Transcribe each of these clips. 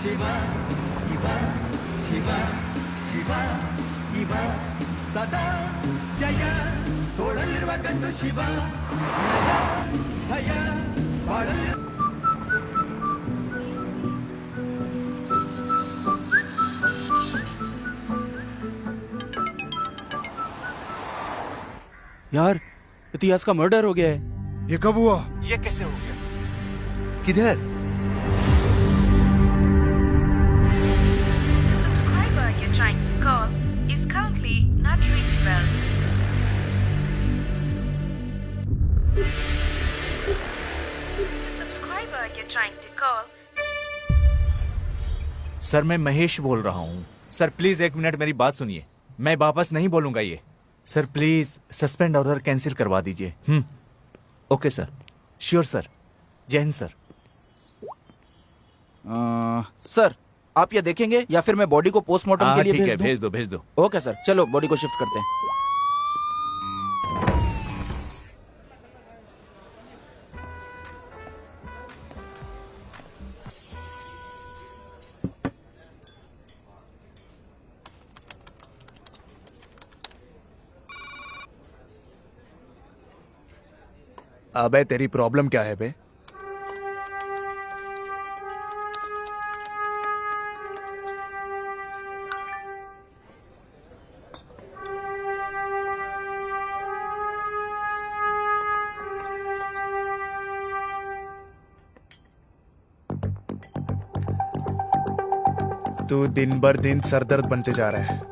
ಶಿವ ಇವ ಶಿವ ಶಿವ ಇವ ಸದಾ ಜಯ ತೋಳಲಿರುವ ಗಂಡು ಶಿವ ನಯ ಭಯ ಬಾಳಲಿರುವ यार इतिहास का मर्डर हो गया है। ये कब हुआ? ये कैसे हो गया? किधर? The subscriber you're trying to call is currently not reachable. The subscriber you're trying to call. Sir मैं महेश बोल रहा हूँ। सर प्लीज 1 मिनट मेरी बात सुनिए। मैं वापस नहीं बोलूंगा ये। Sir please suspend order cancel करवा दीजिए। Okay sir. Sure sir. जय हिंद सर। सर आप ये देखेंगे या फिर मैं बॉडी को पोस्टमार्टम के लिए ठीक है, भेज दूं? भेज दो भेज दो। ओके सर, चलो बॉडी को शिफ्ट करते हैं। अबे तेरी प्रॉब्लम क्या है बे? तू दिन भर दिन सरदर्द बनते जा रहा है।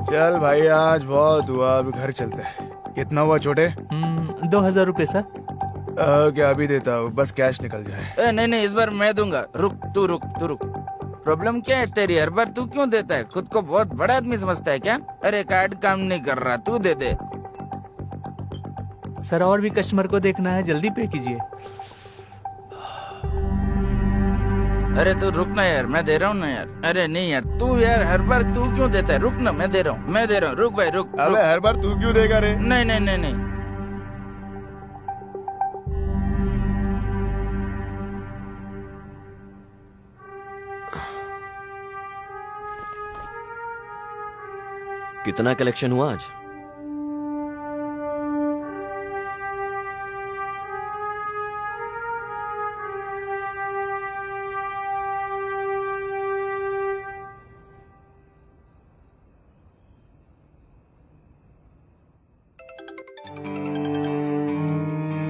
चल भाई आज बहुत हुआ, अभी घर चलते हैं। कितना हुआ छोटे? 2000 रुपये सर। क्या अभी देता हूँ, बस कैश निकल जाए। नहीं नहीं, इस बार मैं दूंगा। रुक तू रुक। प्रॉब्लम क्या है तेरी? हर बार तू क्यों देता है? खुद को बहुत बड़ा आदमी समझता है क्या? अरे कार्ड काम नहीं कर रहा, तू दे दे। सर और भी कस्टमर को देखना है, जल्दी पे कीजिए। अरे तू रुक ना यार, मैं दे रहा हूँ ना यार। अरे नहीं यार, तू यार हर बार तू क्यों देता है? रुक ना, मैं दे रहा हूँ। रुक भाई रुक। अबे हर बार तू क्यों देगा रे? नहीं। कितना कलेक्शन हुआ आज?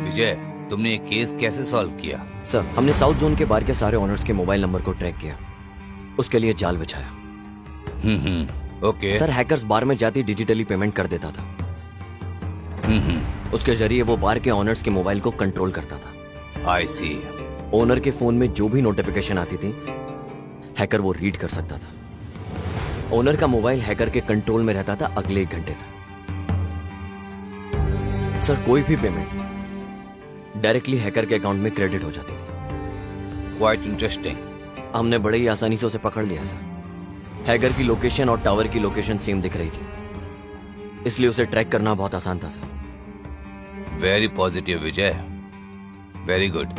विजय, तुमने ये केस कैसे सॉल्व किया? सर हमने साउथ जोन के बार के सारे ऑनर्स के मोबाइल नंबर को ट्रैक किया, उसके लिए जाल बिछाया। ओके। सर हैकर्स बार में जाती डिजिटली पेमेंट कर देता था। उसके जरिए वो बार के ऑनर्स के मोबाइल को कंट्रोल करता था। आई सी। ओनर के फोन में जो भी नोटिफिकेशन आती थी हैकर वो रीड कर सकता था। ओनर का मोबाइल हैकर के कंट्रोल में रहता था अगले 1 घंटे तक। सर कोई भी पेमेंट डायरेक्टली हैकर के अकाउंट में क्रेडिट हो जाती थी। Quite interesting. हमने बड़े ही आसानी से उसे पकड़ लिया सर। हैकर की लोकेशन और टावर की लोकेशन सेम दिख रही थी, इसलिए उसे ट्रैक करना बहुत आसान था सर। वेरी पॉजिटिव विजय, वेरी गुड।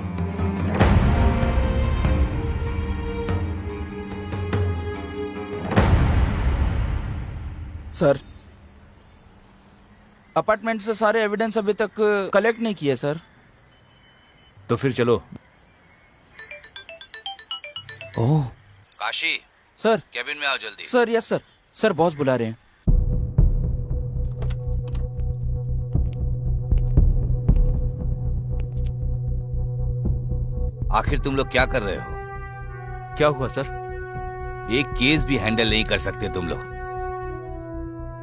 सर अपार्टमेंट से सारे एविडेंस अभी तक कलेक्ट नहीं किए सर। तो फिर चलो। ओह काशी, सर कैबिन में आओ जल्दी। Sir yes sir. Sir boss बुला रहे हैं। आखिर तुम लोग क्या कर रहे हो? क्या हुआ सर? एक केस भी हैंडल नहीं कर सकते तुम लोग।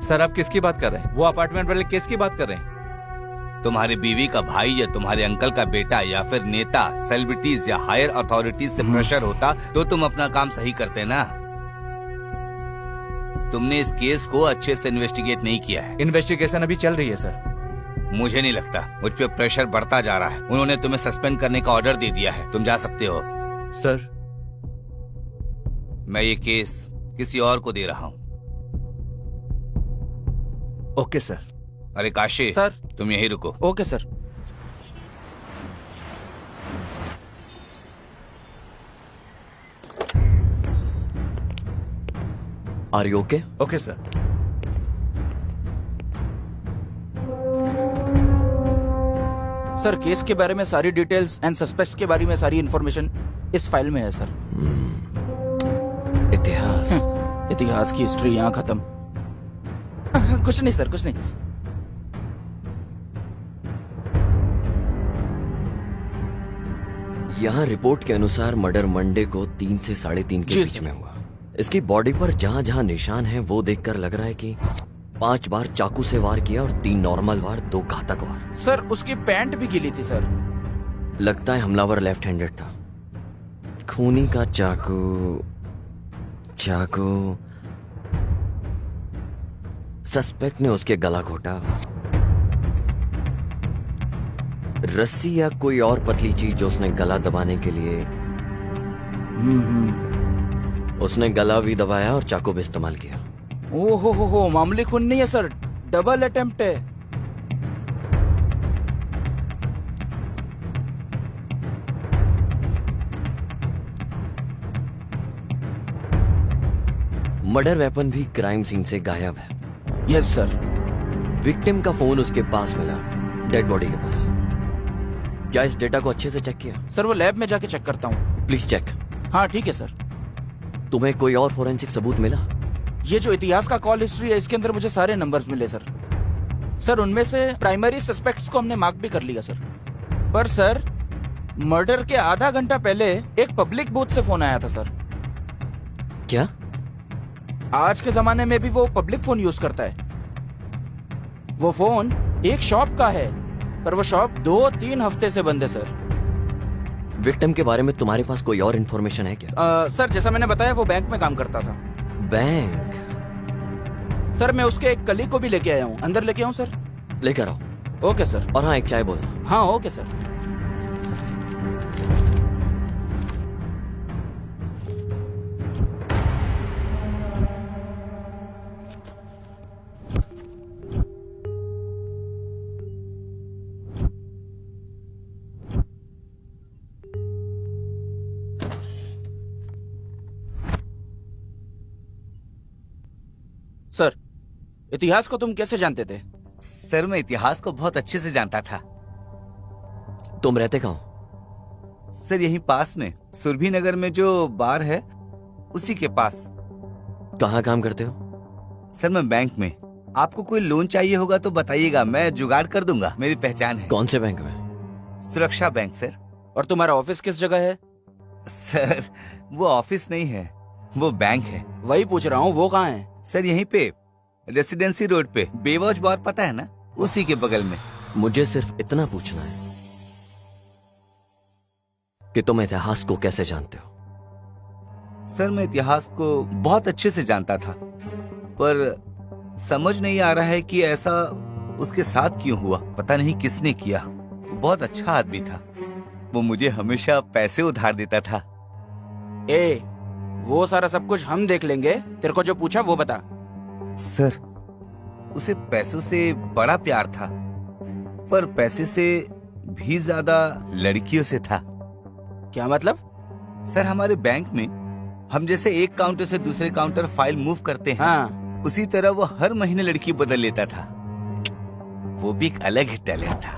सर आप किसकी बात कर रहे हैं? वो अपार्टमेंट वाले केस की बात कर रहे हैं? तुम्हारी बीवी का भाई या तुम्हारे अंकल का बेटा या फिर नेता, सेलिब्रिटीज या हायर अथॉरिटीज से प्रेशर होता तो तुम अपना काम सही करते ना। तुमने इस केस को अच्छे से इन्वेस्टिगेट नहीं किया है। इन्वेस्टिगेशन अभी चल रही है सर। मुझे नहीं लगता, मुझ पे प्रेशर बढ़ता जा रहा है। उन्होंने तुम्हें सस्पेंड करने का ऑर्डर दे दिया है, तुम जा सकते हो। सर मैं ये केस किसी और को दे रहा हूँ। Okay sir. अरे काशी सर। तुम यहीं रुको। Okay sir. Are you okay? Okay sir. Sir case के बारे में सारी डिटेल्स एंड सस्पेक्ट्स के बारे में सारी इंफॉर्मेशन इस फाइल में है सर। इतिहास। इतिहास की हिस्ट्री यहाँ खत्म। कुछ नहीं सर, कुछ नहीं। यहाँ रिपोर्ट के अनुसार मर्डर मंडे को 3 से 3:30 के जी बीच सर। में हुआ। इसकी बॉडी पर जहाँ जहाँ निशान हैं वो देखकर लग रहा है कि 5 बार चाकू से वार किया और 3 नॉर्मल वार, 2 घातक वार। सर उसकी पैंट भी गिली थी सर। लगता है हमलावर लेफ्ट हैंडेड था। खूनी का चाकू सस्पेक्ट ने उसके गला घोटा। रस्सी या कोई और पतली चीज जो उसने गला दबाने के लिए उसने गला भी दबाया और चाकू भी इस्तेमाल किया। ओ हो, मामूली खून नहीं है सर, डबल अटेम्प्ट है। मर्डर वेपन भी क्राइम सीन से गायब है। Yes sir. विक्टिम का फोन उसके पास मिला, डेड बॉडी के पास। क्या इस डेटा को अच्छे से चेक किया? सर वो लैब में जाके चेक करता हूँ। Please check. हाँ ठीक है सर। तुम्हें कोई और फोरेंसिक सबूत मिला? ये जो इतिहास का कॉल हिस्ट्री है इसके अंदर मुझे सारे नंबर्स मिले सर। सर उनमें से प्राइमरी सस्पेक्ट्स को हमने मार्क भी कर लिया सर। पर सर मर्डर के आधा घंटा पहले एक पब्लिक बूथ से फोन आया था सर। क्या? आज के जमाने में भी वो पब्लिक फोन यूज करता है। वो फोन एक शॉप का है पर वो शॉप 2-3 हफ्ते से बंद है सर। विक्टिम के बारे में तुम्हारे पास कोई और इन्फॉर्मेशन है क्या? सर जैसा मैंने बताया वो बैंक में काम करता था। बैंक? सर मैं उसके एक कलीग को भी लेके आया हूँ। अंदर लेके आऊँ सर? लेकर आओ। Okay sir. और हाँ, एक चाय बोलना। हाँ ओके सर। सर इतिहास को तुम कैसे जानते थे? सर मैं इतिहास को बहुत अच्छे से जानता था। तुम रहते कहाँ हो? सर यहीं पास में सुरभि नगर में जो बार है उसी के पास। कहाँ काम करते हो? सर मैं बैंक में। आपको कोई लोन चाहिए होगा तो बताइएगा, मैं जुगाड़ कर दूंगा, मेरी पहचान है। कौन से बैंक में? सुरक्षा बैंक सर। और तुम्हारा ऑफिस किस जगह है? सर वो ऑफिस नहीं है, वो बैंक है। वही पूछ रहा हूँ, वो कहाँ है? सर यहीं पे रेसिडेंसी रोड पे, बेवॉच बार पता है ना, उसी के बगल में। मुझे सिर्फ इतना पूछना है कि तुम इतिहास को कैसे जानते हो? सर मैं इतिहास को बहुत अच्छे से जानता था पर समझ नहीं आ रहा है कि ऐसा उसके साथ क्यों हुआ। पता नहीं किसने किया। बहुत अच्छा आदमी था, वो मुझे हमेशा पैसे उधार देता था। ए वो सारा सब कुछ हम देख लेंगे, तेरे को जो पूछा वो बता। सर उसे पैसों से बड़ा प्यार था पर पैसे से भी ज्यादा लड़कियों से था। क्या मतलब? सर हमारे बैंक में हम जैसे एक काउंटर से दूसरे काउंटर फाइल मूव करते हैं, हाँ। उसी तरह वो हर महीने लड़की बदल लेता था। वो भी एक अलग ही टैलेंट था।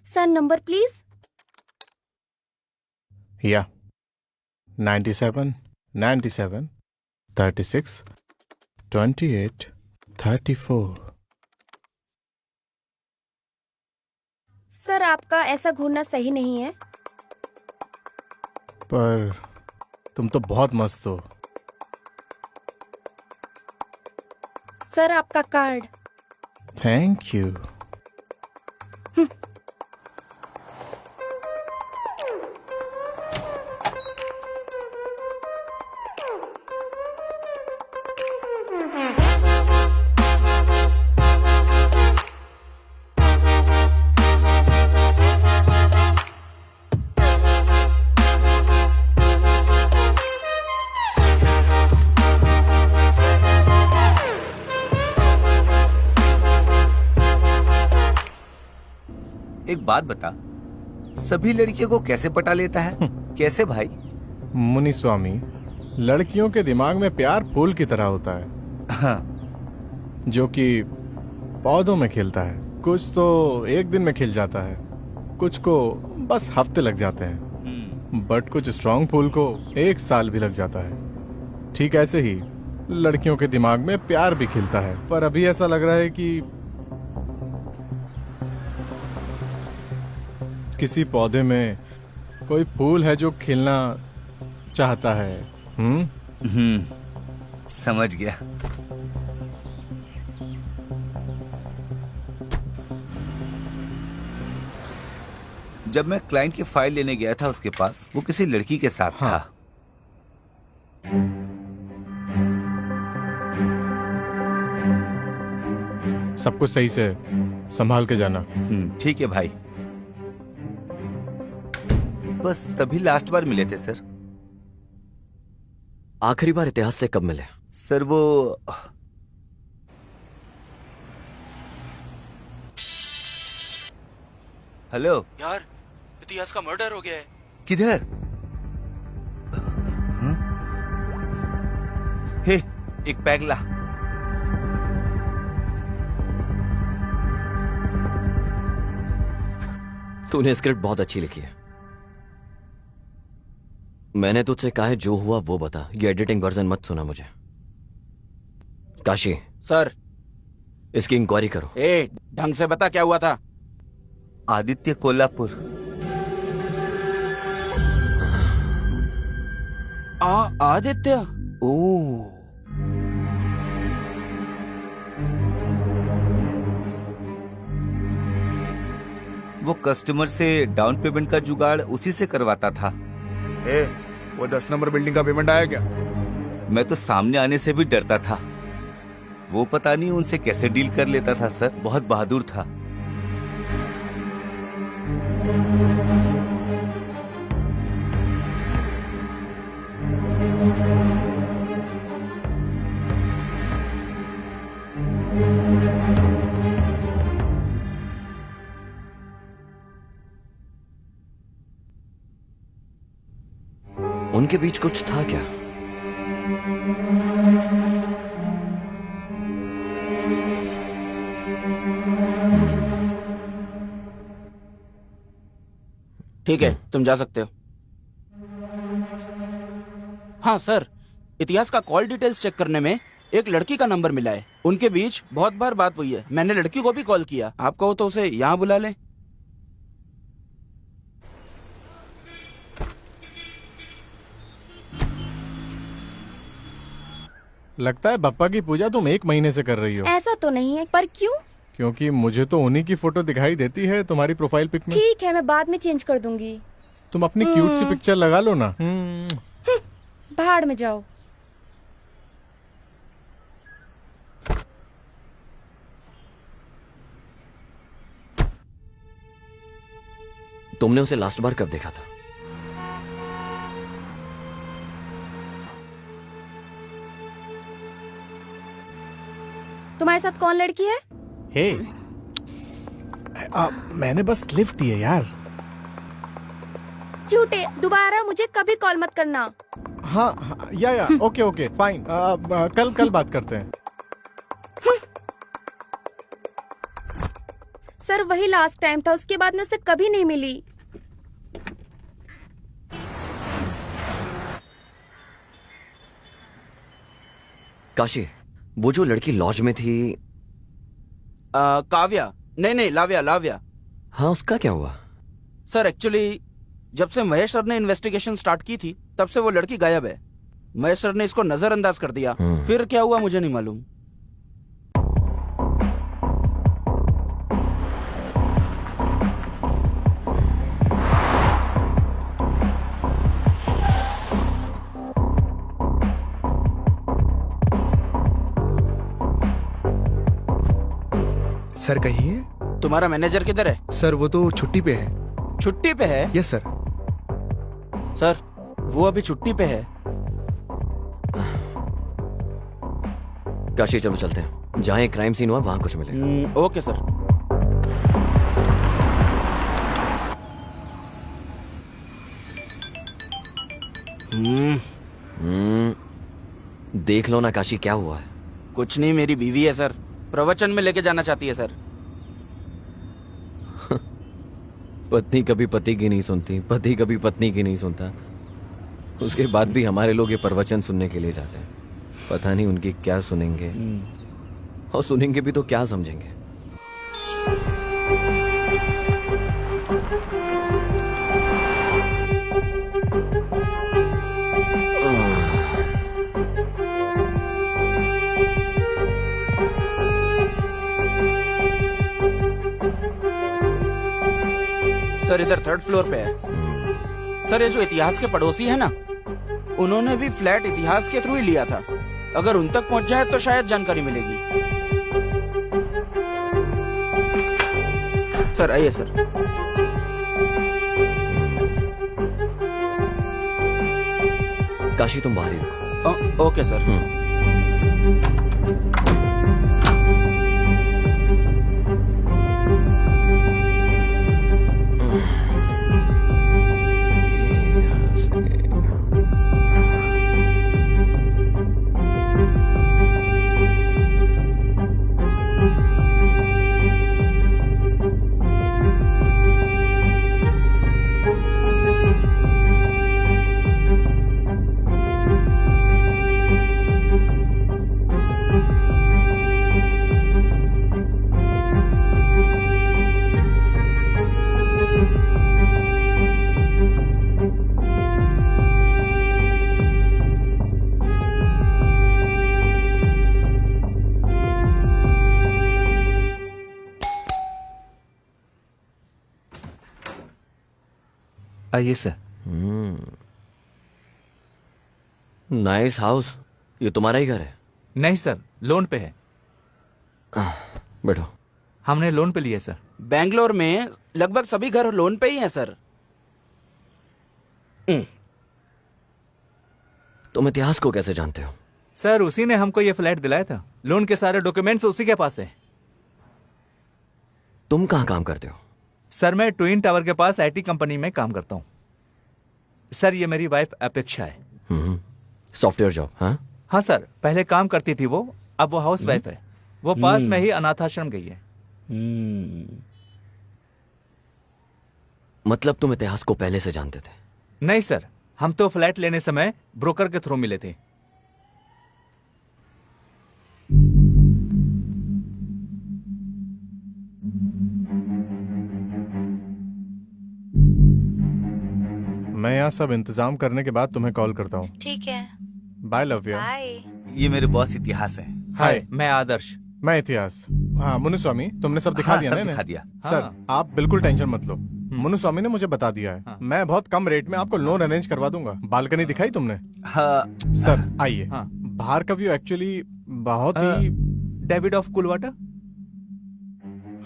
Sir number please. या 97 97 36 28 34। सर आपका ऐसा घूरना सही नहीं है। पर तुम तो बहुत मस्त हो। सर आपका कार्ड। Thank you. एक बात बता, सभी लड़कियों को कैसे पटा लेता है? कैसे भाई? मुनि स्वामी, लड़कियों के दिमाग में प्यार फूल की तरह होता है, हाँ, जो कि पौधों में खिलता है। कुछ तो एक दिन में खिल जाता है, कुछ को बस हफ्ते लग जाते हैं, बट कुछ स्ट्रांग फूल को 1 साल भी लग जाता है। ठीक ऐसे ही लड़कियों के दिमाग में प्यार भी खिलता है, पर अभी ऐसा लग रहा है कि किसी पौधे में कोई फूल है जो खिलना चाहता है। समझ गया। जब मैं क्लाइंट की फाइल लेने गया था उसके पास, वो किसी लड़की के साथ था। सब कुछ सही से संभाल के जाना। ठीक है भाई। बस तभी लास्ट बार मिले थे सर। आखिरी बार इतिहास से कब मिले? सर वो हेलो यार, इतिहास का मर्डर हो गया है। किधर? हाँ? हे, एक पैग ला। तूने स्क्रिप्ट बहुत अच्छी लिखी है। मैंने तुझसे कहा है जो हुआ वो बता, ये एडिटिंग वर्जन मत सुना मुझे। काशी, सर, इसकी इंक्वायरी करो। ढंग से बता क्या हुआ था। आदित्य कोल्हापुर। आदित्य? ओ, वो कस्टमर से डाउन पेमेंट का जुगाड़ उसी से करवाता था। वो 10 नंबर बिल्डिंग का पेमेंट आया क्या? मैं तो सामने आने से भी डरता था। वो पता नहीं उनसे कैसे डील कर लेता था सर, बहुत बहादुर था। उनके बीच कुछ था क्या? ठीक है, तुम जा सकते हो। हाँ सर, इतिहास का कॉल डिटेल्स चेक करने में एक लड़की का नंबर मिला है। उनके बीच बहुत बार बात हुई है। मैंने लड़की को भी कॉल किया। आप कहो तो उसे यहाँ बुला ले। लगता है बप्पा की पूजा तुम 1 महीने से कर रही हो। ऐसा तो नहीं है, पर क्यों? क्योंकि मुझे तो उन्हीं की फोटो दिखाई देती है तुम्हारी प्रोफाइल पिक में। ठीक है, मैं बाद में चेंज कर दूंगी। तुम अपनी क्यूट सी पिक्चर लगा लो ना। भाड़ में जाओ। तुमने उसे लास्ट बार कब देखा था? तुम्हारे साथ कौन लड़की है? हे, मैंने बस लिफ्ट दी है यार। झूठे, दोबारा मुझे कभी कॉल मत करना। हाँ, या ओके ओके फाइन। कल बात करते हैं। सर, वही लास्ट टाइम था, उसके बाद मैं उससे कभी नहीं मिली। काशी, वो जो लड़की लॉज में थी, काव्या? नहीं, लाव्या। हाँ, उसका क्या हुआ? सर एक्चुअली जब से महेश सर ने इन्वेस्टिगेशन स्टार्ट की थी तब से वो लड़की गायब है। महेश सर ने इसको नजरअंदाज कर दिया। फिर क्या हुआ मुझे नहीं मालूम। सर कहिए। तुम्हारा मैनेजर किधर है? सर वो तो छुट्टी पे है। छुट्टी पे है? Yes sir. सर वो अभी छुट्टी पे है। काशी चलो चलते हैं, जहाँ एक क्राइम सीन हुआ वहां कुछ मिले। Okay sir. देख लो ना काशी, क्या हुआ है? कुछ नहीं, मेरी बीवी है सर, प्रवचन में लेके जाना चाहती है सर। पत्नी कभी पति की नहीं सुनती, पति कभी पत्नी की नहीं सुनता, उसके बाद भी हमारे लोग ये प्रवचन सुनने के लिए जाते हैं। पता नहीं उनकी क्या सुनेंगे, और सुनेंगे भी तो क्या समझेंगे। सर इधर 3rd फ्लोर पे है। सर ये जो इतिहास के पड़ोसी है ना, उन्होंने भी फ्लैट इतिहास के थ्रू ही लिया था। अगर उन तक पहुंच जाए तो शायद जानकारी मिलेगी। सर आइए सर। काशी तुम बाहर ही रुको। Okay sir. आइए सर। Nice house. ये तुम्हारा ही घर है? नहीं सर, लोन पे है। बैठो। हमने लोन पे लिया सर। बैंगलोर में लगभग सभी घर लोन पे ही हैं सर। तुम इतिहास को कैसे जानते हो? सर उसी ने हमको ये फ्लैट दिलाया था। लोन के सारे डॉक्यूमेंट्स उसी के पास है। तुम कहाँ काम करते हो? सर मैं ट्विन टावर के पास आईटी कंपनी में काम करता हूँ। सर ये मेरी वाइफ अपेक्षा है। Software job? हाँ हाँ सर, पहले काम करती थी वो, अब वो हाउस वाइफ है। वो पास में ही अनाथाश्रम गई है। मतलब तुम इतिहास को पहले से जानते थे? नहीं सर, हम तो फ्लैट लेने समय ब्रोकर के थ्रू मिले थे। मैं यहाँ सब इंतजाम करने के बाद तुम्हें कॉल करता हूँ। ठीक है, बाय लव्या। बाय। ये मेरे बॉस इतिहास है। हाय, मैं आदर्श। मैं इतिहास। हाँ मुनुस्वामी, तुमने सब दिखा हाँ, दिया सब ना दिखा इन्हें? दिया। सर हाँ। आप बिल्कुल टेंशन मत लो, मुनुस्वामी ने मुझे बता दिया है। मैं बहुत कम रेट में आपको लोन अरेंज करवा दूंगा। बालकनी दिखाई तुमने? हाँ सर आइए। हाँ। बाहर का व्यू एक्चुअली बहुत ही। David of कुलवाटा।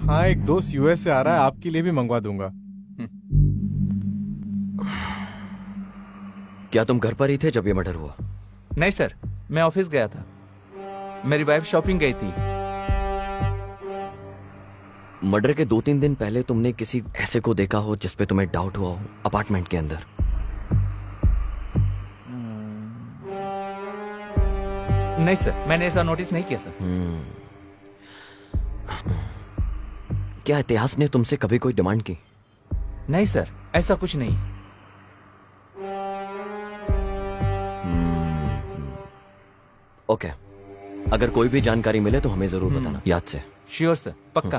हाँ एक दोस्त यूएस से आ रहा है, आपके लिए भी मंगवा दूंगा। क्या तुम घर पर ही थे जब ये मर्डर हुआ? नहीं सर, मैं ऑफिस गया था। मेरी वाइफ शॉपिंग गई थी। मर्डर के 2-3 दिन पहले तुमने किसी ऐसे को देखा हो जिस पे तुम्हें डाउट हुआ हो अपार्टमेंट के अंदर? नहीं सर, मैंने ऐसा नोटिस नहीं किया सर। क्या इतिहास ने तुमसे कभी कोई डिमांड की? नहीं सर, ऐसा कुछ नहीं। ओके, अगर कोई भी जानकारी मिले तो हमें जरूर बताना, याद से। श्योर सर, पक्का।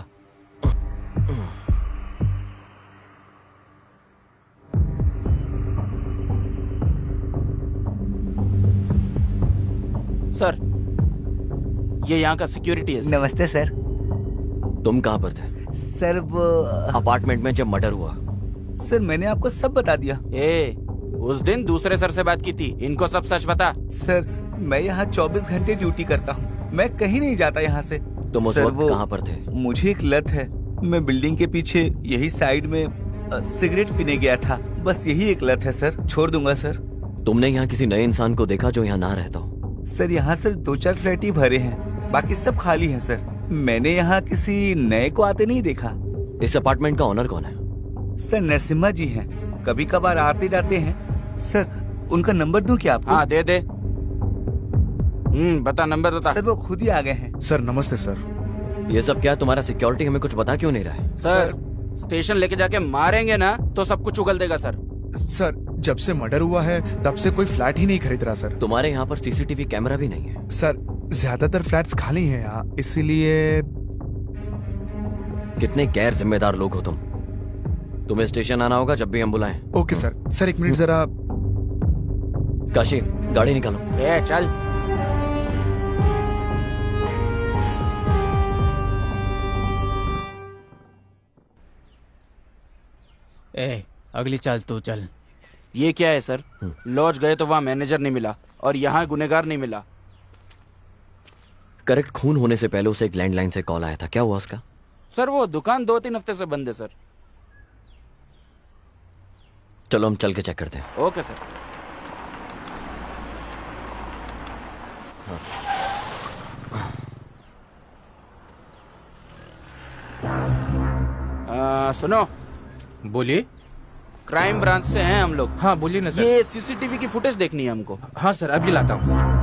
सर ये यहाँ का सिक्योरिटी है सर। नमस्ते सर। तुम कहाँ पर थे? सर वो अपार्टमेंट में जब मर्डर हुआ? सर मैंने आपको सब बता दिया। उस दिन दूसरे सर से बात की थी, इनको सब सच बता। सर मैं यहाँ 24 घंटे ड्यूटी करता हूँ, मैं कहीं नहीं जाता यहाँ से। तुम उस सर, वक्त वो कहाँ पर थे? मुझे एक लत है, मैं बिल्डिंग के पीछे यही साइड में सिगरेट पीने गया था, बस यही एक लत है सर, छोड़ दूंगा सर। तुमने यहाँ किसी नए इंसान को देखा जो यहाँ ना रहता हो? सर यहाँ सिर्फ 2-4 फ्लैट ही भरे हैं, बाकी सब खाली हैं सर। मैंने यहाँ किसी नए को आते नहीं देखा। इस अपार्टमेंट का ऑनर कौन है? सर नरसिम्हा जी हैं, कभी कभार आते जाते हैं। सर उनका नंबर दूं क्या आपको? हाँ दे। बता, नंबर बता। सर वो खुद ही आ गए हैं। सर नमस्ते सर। ये सब क्या? तुम्हारा सिक्योरिटी हमें कुछ बता क्यों नहीं रहा है? सर स्टेशन लेके जाके मारेंगे ना तो सब कुछ उगल देगा सर। सर जब से मर्डर हुआ है तब से कोई फ्लैट ही नहीं खरीद रहा सर। तुम्हारे यहाँ पर सीसीटीवी कैमरा भी नहीं है? सर ज्यादातर फ्लैट्स खाली हैं यहाँ, इसीलिए। कितने गैर जिम्मेदार लोग हो तुम। तुम्हें स्टेशन आना होगा जब भी हम बुलाएं। Okay sir. सर एक मिनट जरा। काशी, गाड़ी निकालो। ए चल। अगली चाल तू चल। ये क्या है सर? लॉज गए तो वहाँ मैनेजर नहीं मिला और यहाँ गुनेगार नहीं मिला। करेक्ट, खून होने से पहले उसे एक लैंडलाइन से कॉल आया था, क्या हुआ उसका? सर वो दुकान 2-3 हफ्ते से बंद है सर। चलो हम चल के चेक करते हैं। Okay sir. सुनो, बोलिए। क्राइम ब्रांच से हैं हम लोग। हाँ बोलिए ना सर। ये सीसीटीवी की फुटेज देखनी है हमको। हाँ सर, अभी लाता हूँ।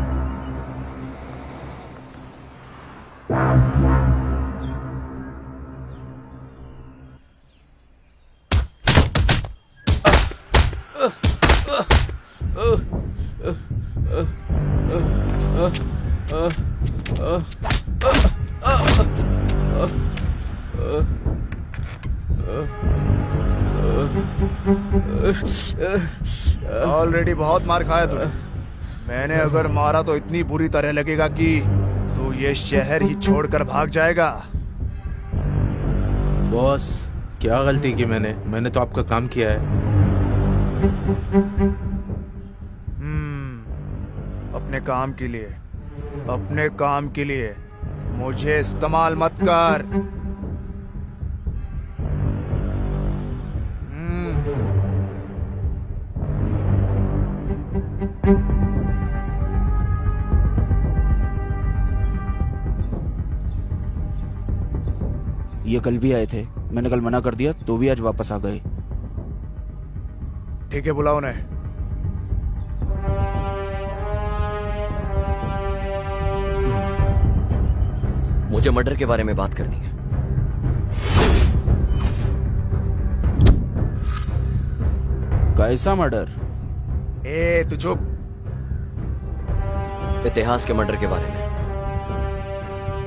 ऑलरेडी बहुत मार खाया तूने। मैंने अगर मारा तो इतनी बुरी तरह लगेगा कि तू ये शहर ही छोड़कर भाग जाएगा। बॉस, क्या गलती की मैंने तो आपका काम किया है। अपने काम के लिए मुझे इस्तेमाल मत कर। ये कल भी आए थे, मैंने कल मना कर दिया तो भी आज वापस आ गए। ठीक है, बुलाओ उन्हें। मुझे मर्डर के बारे में बात करनी है। कैसा मर्डर? तू चुप। इतिहास के मर्डर के बारे में।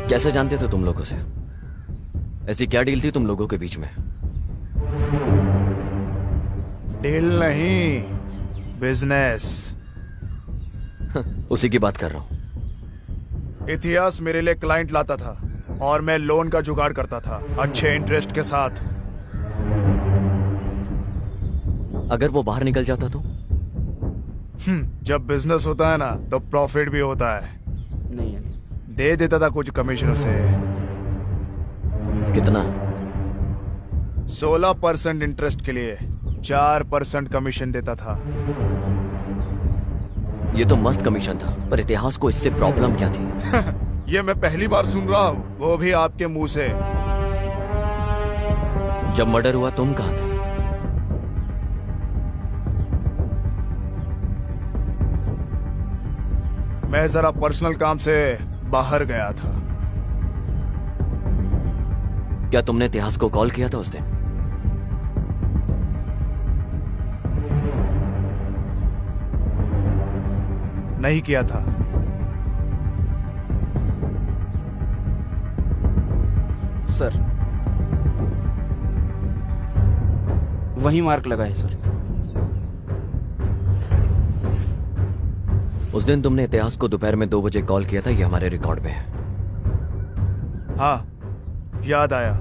कैसे जानते थे तुम लोगों से? ऐसी क्या डील थी तुम लोगों के बीच में? डील नहीं, बिजनेस। उसी की बात कर रहा हूं। इतिहास मेरे लिए क्लाइंट लाता था और मैं लोन का जुगाड़ करता था, अच्छे इंटरेस्ट के साथ। अगर वो बाहर निकल जाता तो? जब बिजनेस होता है ना तो प्रॉफिट भी होता है। नहीं है। दे देता था कुछ कमीशन उसे। कितना? 16% इंटरेस्ट के लिए 4% कमीशन देता था। ये तो मस्त कमीशन था, पर इतिहास को इससे प्रॉब्लम क्या थी? ये मैं पहली बार सुन रहा हूँ, वो भी आपके मुंह से। जब मर्डर हुआ तुम कहाँ थे? मैं जरा पर्सनल काम से बाहर गया था। क्या तुमने इतिहास को कॉल किया था उस दिन? नहीं किया था। सर वही मार्क लगा है सर। उस दिन तुमने इतिहास को दोपहर में 2 बजे कॉल किया था, ये हमारे रिकॉर्ड में है। हाँ, याद आया।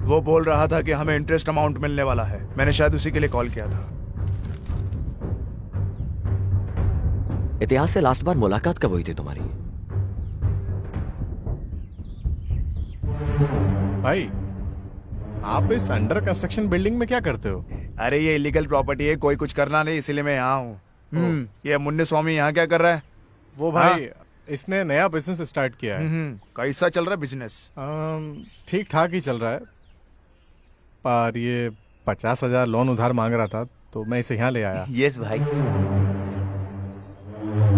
वो बोल रहा था कि हमें इंटरेस्ट अमाउंट मिलने वाला है। मैंने शायद उसी के लिए कॉल किया था। इतिहास से लास्ट बार मुलाकात कब हुई थी तुम्हारी? भाई आप इस अंडर कंस्ट्रक्शन बिल्डिंग में क्या करते हो? अरे ये इलीगल प्रॉपर्टी है, कोई कुछ करना नहीं, इसीलिए मैं यहाँ हूँ। ये मुन्नी स्वामी यहाँ क्या कर रहा है? वो भाई इसने नया बिजनेस स्टार्ट किया है। कैसा चल रहा है बिजनेस? ठीक ठाक ही चल रहा है, पर ये 50,000 लोन उधार मांग रहा था तो मैं इसे यहाँ ले आया। यस भाई।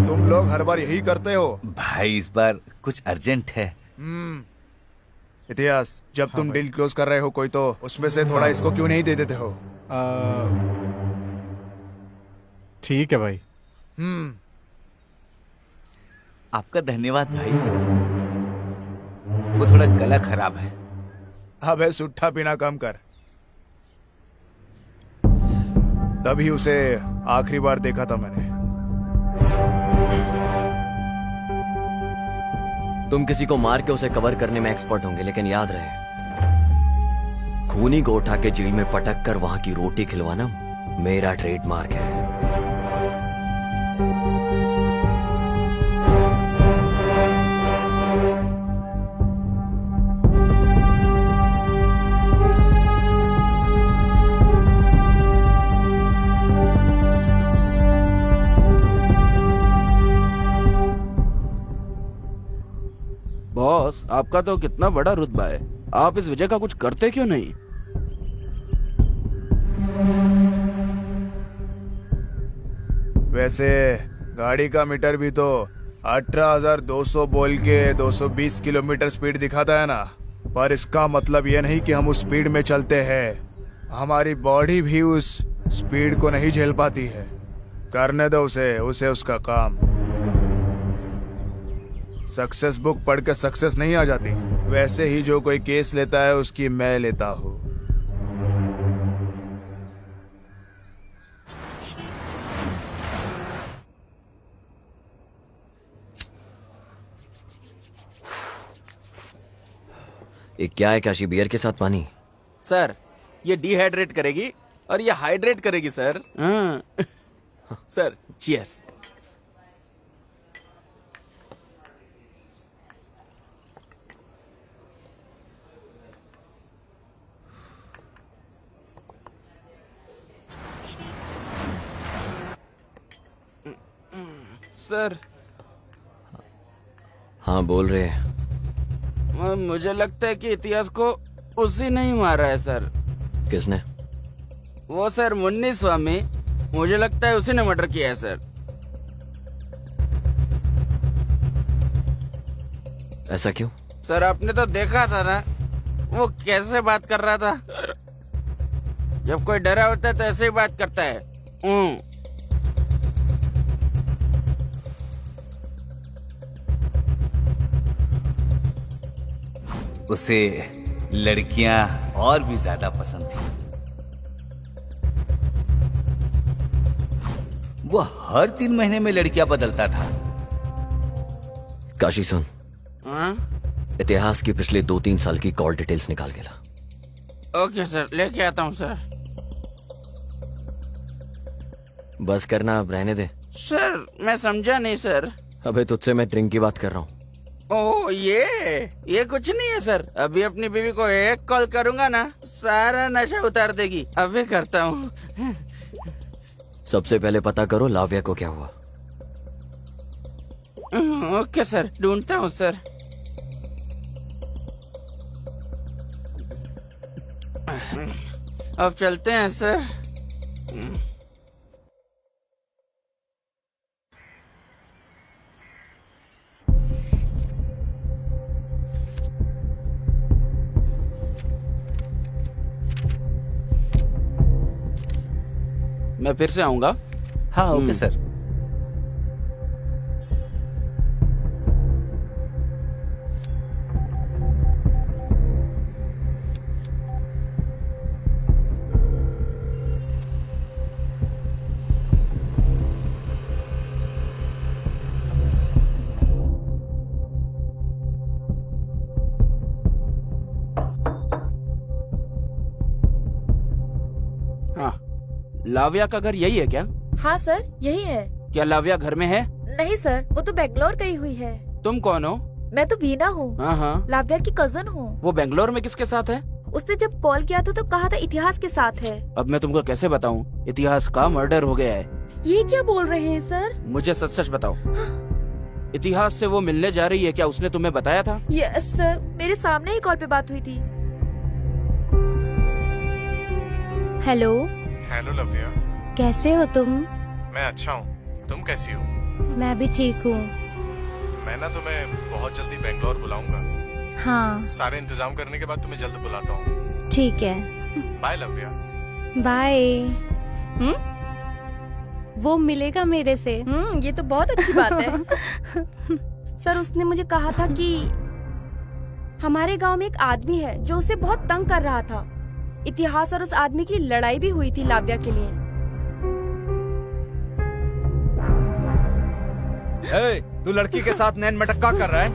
तुम लोग हर बार यही करते हो भाई इस बार कुछ अर्जेंट है। इतिहास, जब तुम डील क्लोज कर रहे हो कोई तो उसमें से थोड़ा इसको क्यों नहीं दे देते हो? ठीक है भाई। आपका धन्यवाद भाई। वो थोड़ा गला खराब है। अबे सुट्ठा पीना कम कर। तभी उसे आखिरी बार देखा था मैंने। तुम किसी को मार के उसे कवर करने में एक्सपर्ट होंगे, लेकिन याद रहे, खूनी को उठा के जेल में पटक कर वहां की रोटी खिलवाना मेरा ट्रेडमार्क है। बॉस, आपका तो कितना बड़ा रुतबा है, आप इस वजह का कुछ करते क्यों नहीं? वैसे गाड़ी का मीटर भी तो 18,200 बोल के 220 किलोमीटर स्पीड दिखाता है ना, पर इसका मतलब यह नहीं कि हम उस स्पीड में चलते हैं। हमारी बॉडी भी उस स्पीड को नहीं झेल पाती है। करने दो उसे उसका काम। सक्सेस बुक पढ़ के सक्सेस नहीं आ जाती, वैसे ही जो कोई केस लेता है उसकी मैं लेता हूँ। ये क्या है काशी? बियर के साथ पानी? सर, ये डिहाइड्रेट करेगी और ये हाइड्रेट करेगी सर। Sir, cheers. सर, हाँ बोल रहे हैं। मुझे लगता है कि इतिहास को उसी ने ही मारा है सर। किसने? वो सर मुन्नी स्वामी, मुझे लगता है उसी ने मर्डर किया है सर। ऐसा क्यों? सर आपने तो देखा था ना, वो कैसे बात कर रहा था। जब कोई डरा होता है तो ऐसे ही बात करता है। उसे लड़कियां और भी ज्यादा पसंद थी। वो हर 3 महीने में लड़कियां बदलता था। काशी सुन, हाँ? इतिहास की पिछले 2-3 साल की कॉल डिटेल्स निकाल के ला। ओके सर, लेके आता हूँ सर। बस करना, अब रहने दे। सर मैं समझा नहीं सर। अबे तुझसे मैं ड्रिंक की बात कर रहा हूँ। ओ ये कुछ नहीं है सर। अभी अपनी बीवी को एक कॉल करूंगा ना, सारा नशा उतार देगी। अभी करता हूँ। सबसे पहले पता करो लाव्या को क्या हुआ। ओके सर, ढूंढता हूँ सर। अब चलते हैं सर। मैं फिर से आऊंगा। हाँ ओके सर। हाँ, लाविया का घर यही है क्या? हाँ सर, यही है। क्या लाविया घर में है? नहीं सर, वो तो बेंगलोर गई हुई है। तुम कौन हो? मैं तो वीना हूँ, हाँ हाँ, लाव्या की कजन हूँ। वो बेंगलोर में किसके साथ है? उसने जब कॉल किया था तो कहा था इतिहास के साथ है। अब मैं तुमको कैसे बताऊं? इतिहास का मर्डर हो गया है। ये क्या बोल रहे हैं सर? मुझे सच सच बताओ, इतिहास से वो मिलने जा रही है क्या? उसने तुम्हें बताया था? यस सर, मेरे सामने ही कॉल पे बात हुई थी। Hello, hello Lavya. कैसे हो तुम? मैं अच्छा हूँ, तुम कैसी हो? मैं भी ठीक हूँ। मैं ना तुम्हें बहुत जल्दी बेंगलोर बुलाऊंगा। हाँ सारे इंतजाम करने के बाद तुम्हें जल्द बुलाता हूँ। ठीक है, बाय लव्या। बाय। वो मिलेगा मेरे से। ये तो बहुत अच्छी बात है। सर, उसने मुझे कहा था कि हमारे गांव में एक आदमी है जो उसे बहुत तंग कर रहा था। इतिहास और उस आदमी की लड़ाई भी हुई थी लाव्या के लिए। तू लड़की के साथ नैन मटक्का कर रहा है?